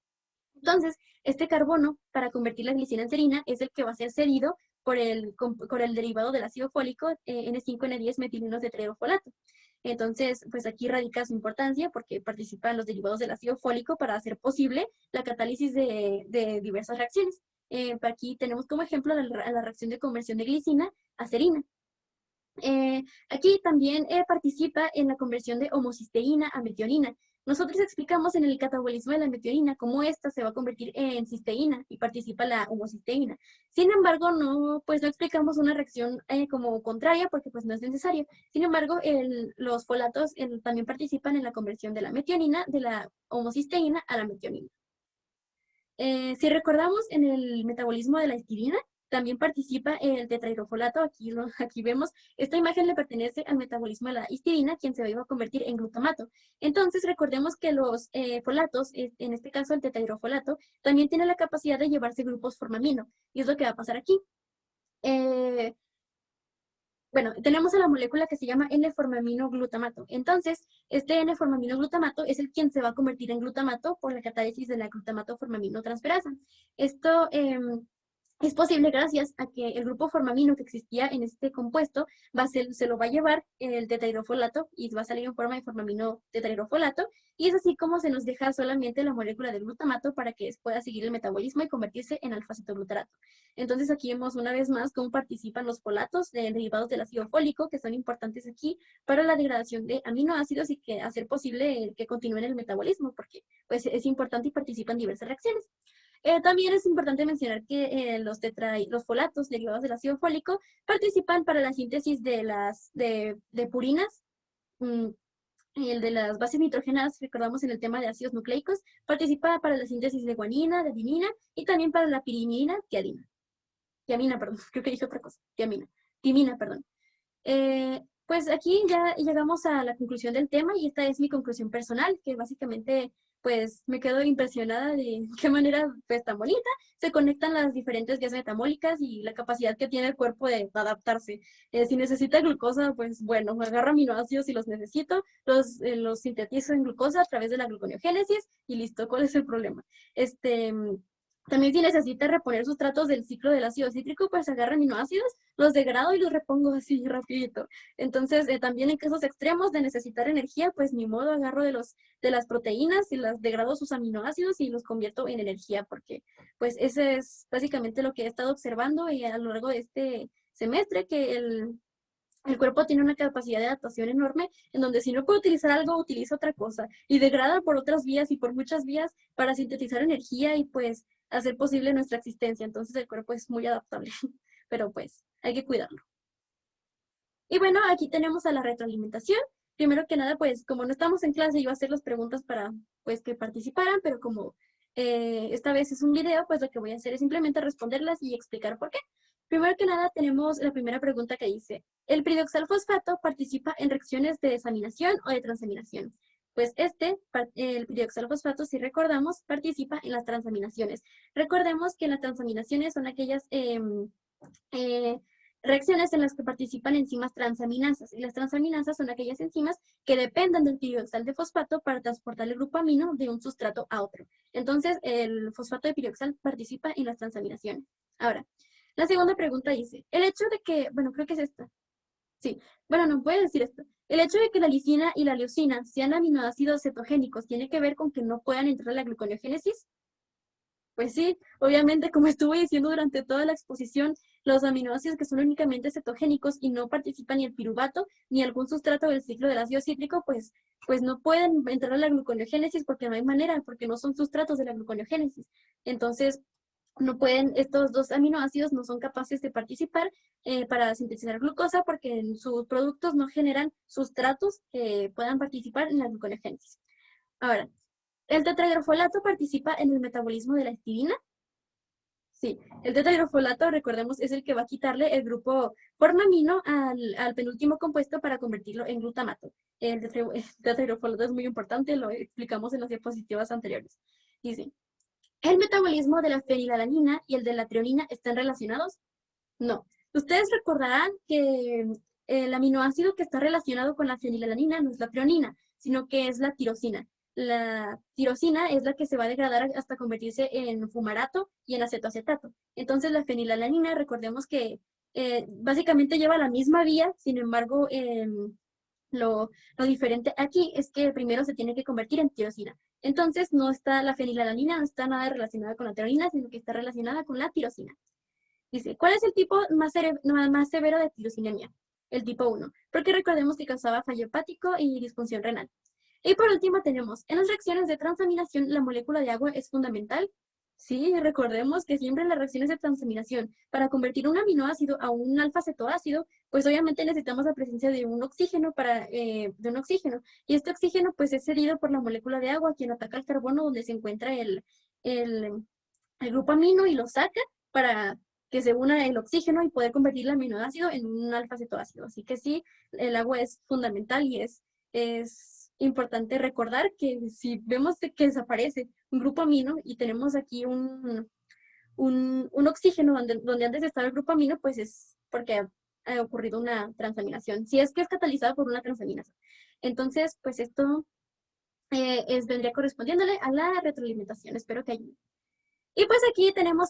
S1: Entonces, este carbono, para convertir la glicina en serina, es el que va a ser cedido por el derivado del ácido fólico, N5N10 metileno tetrahidrofolato. Entonces, pues aquí radica su importancia porque participan los derivados del ácido fólico para hacer posible la catálisis de diversas reacciones. Aquí tenemos como ejemplo la reacción de conversión de glicina a serina. Aquí también participa en la conversión de homocisteína a metionina. Nosotros explicamos en el catabolismo de la metionina cómo esta se va a convertir en cisteína y participa la homocisteína. Sin embargo, no explicamos una reacción como contraria porque pues no es necesario. Sin embargo, los folatos también participan en la conversión de la metionina, de la homocisteína a la metionina. Si recordamos en el metabolismo de la histidina, también participa el tetrahidrofolato. Aquí vemos, esta imagen le pertenece al metabolismo de la histidina, quien se va a convertir en glutamato. Entonces, recordemos que los folatos, en este caso el tetrahidrofolato, también tiene la capacidad de llevarse grupos formamino, y es lo que va a pasar aquí. Bueno, tenemos a la molécula que se llama N-formaminogglutamato. Entonces, este N-formaminogglutamato es el quien se va a convertir en glutamato por la catálisis de la glutamato-formaminotransferasa. Esto es posible gracias a que el grupo formamino que existía en este compuesto se lo va a llevar el tetrahidrofolato y va a salir en forma de formamino tetrahidrofolato. Y es así como se nos deja solamente la molécula del glutamato para que pueda seguir el metabolismo y convertirse en alfa-cetoglutarato. Entonces aquí vemos una vez más cómo participan los folatos derivados del ácido fólico, que son importantes aquí para la degradación de aminoácidos y que hacer posible que continúen el metabolismo, porque pues, es importante y participan en diversas reacciones. También es importante mencionar que los folatos derivados del ácido fólico participan para la síntesis de purinas, y el de las bases nitrogenadas, recordamos en el tema de ácidos nucleicos, participa para la síntesis de guanina, de adenina y también para la pirimidina, tiamina, perdón, creo que dije otra cosa, timina, perdón. Pues aquí ya llegamos a la conclusión del tema y esta es mi conclusión personal, que básicamente pues me quedo impresionada de qué manera pues tan bonita se conectan las diferentes vías metabólicas y la capacidad que tiene el cuerpo de adaptarse. Si necesita glucosa, pues bueno, agarro aminoácidos si los necesito, los sintetizo en glucosa a través de la gluconeogénesis y listo, ¿cuál es el problema? También si necesita reponer sustratos del ciclo del ácido cítrico, pues agarro aminoácidos, los degrado y los repongo así rapidito. Entonces, también en casos extremos de necesitar energía, pues ni modo, agarro de las proteínas y las degrado sus aminoácidos y los convierto en energía, porque pues ese es básicamente lo que he estado observando y a lo largo de este semestre, que el cuerpo tiene una capacidad de adaptación enorme, en donde si no puede utilizar algo, utiliza otra cosa y degrada por otras vías y por muchas vías para sintetizar energía y pues hacer posible nuestra existencia. Entonces el cuerpo es muy adaptable, pero pues hay que cuidarlo. Y bueno, aquí tenemos a la retroalimentación. Primero que nada, pues como no estamos en clase, iba a hacer las preguntas para pues que participaran, pero como esta vez es un video, pues lo que voy a hacer es simplemente responderlas y explicar por qué. Primero que nada, tenemos la primera pregunta que dice, ¿el piridoxal fosfato participa en reacciones de desaminación o de transaminación? Pues el piridoxal fosfato, si recordamos, participa en las transaminaciones. Recordemos que las transaminaciones son aquellas eh, reacciones en las que participan enzimas transaminasas. Y las transaminasas son aquellas enzimas que dependen del piridoxal de fosfato para transportar el grupo amino de un sustrato a otro. Entonces, el fosfato de piridoxal participa en las transaminaciones. Ahora, la segunda pregunta dice, el hecho de que, bueno, creo que es esta. Sí, bueno, no puede decir esto. El hecho de que la lisina y la leucina sean aminoácidos cetogénicos tiene que ver con que no puedan entrar a la gluconeogénesis. Pues sí, obviamente, como estuve diciendo durante toda la exposición, los aminoácidos que son únicamente cetogénicos y no participan ni el piruvato ni algún sustrato del ciclo del ácido cítrico, pues no pueden entrar a la gluconeogénesis porque no hay manera, porque no son sustratos de la gluconeogénesis. Entonces, no pueden, estos dos aminoácidos no son capaces de participar para sintetizar glucosa porque en sus productos no generan sustratos que puedan participar en la gluconeogénesis. Ahora, ¿el tetrahidrofolato participa en el metabolismo de la histidina? Sí, el tetrahidrofolato, recordemos, es el que va a quitarle el grupo formamino al penúltimo compuesto para convertirlo en glutamato. El tetrahidrofolato es muy importante, lo explicamos en las diapositivas anteriores. Dice, ¿el metabolismo de la fenilalanina y el de la treonina están relacionados? No. Ustedes recordarán que el aminoácido que está relacionado con la fenilalanina no es la treonina, sino que es la tirosina. La tirosina es la que se va a degradar hasta convertirse en fumarato y en acetoacetato. Entonces la fenilalanina, recordemos que básicamente lleva la misma vía, sin embargo, lo diferente aquí es que primero se tiene que convertir en tirosina. Entonces no está la fenilalanina, no está nada relacionada con la treonina, sino que está relacionada con la tirosina. Dice, ¿cuál es el tipo más severo de tirosinemia? El tipo 1, porque recordemos que causaba fallo hepático y disfunción renal. Y por último tenemos, en las reacciones de transaminación, la molécula de agua es fundamental. Sí, recordemos que siempre en las reacciones de transaminación, para convertir un aminoácido a un alfa-cetoácido, pues obviamente necesitamos la presencia de un oxígeno Y este oxígeno pues es cedido por la molécula de agua, quien ataca el carbono donde se encuentra el, el grupo amino y lo saca para que se una el oxígeno y poder convertir el aminoácido en un alfa-cetoácido. Así que sí, el agua es fundamental y es importante recordar que si vemos que desaparece un grupo amino y tenemos aquí un oxígeno donde antes estaba el grupo amino, pues es porque ha ocurrido una transaminación. Si es que es catalizada por una transaminación. Entonces, pues esto vendría correspondiéndole a la retroalimentación. Espero que ayude. Y pues aquí tenemos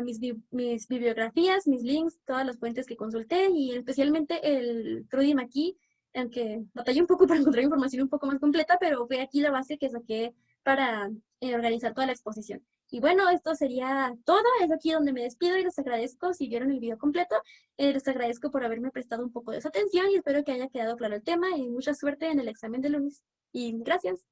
S1: mis bibliografías, mis links, todas las fuentes que consulté y especialmente el Trudy McKee, aunque batallé un poco para encontrar información un poco más completa, pero fue aquí la base que saqué para organizar toda la exposición. Y bueno, esto sería todo, es aquí donde me despido y les agradezco si vieron el video completo, les agradezco por haberme prestado un poco de su atención y espero que haya quedado claro el tema y mucha suerte en el examen de lunes. Y gracias.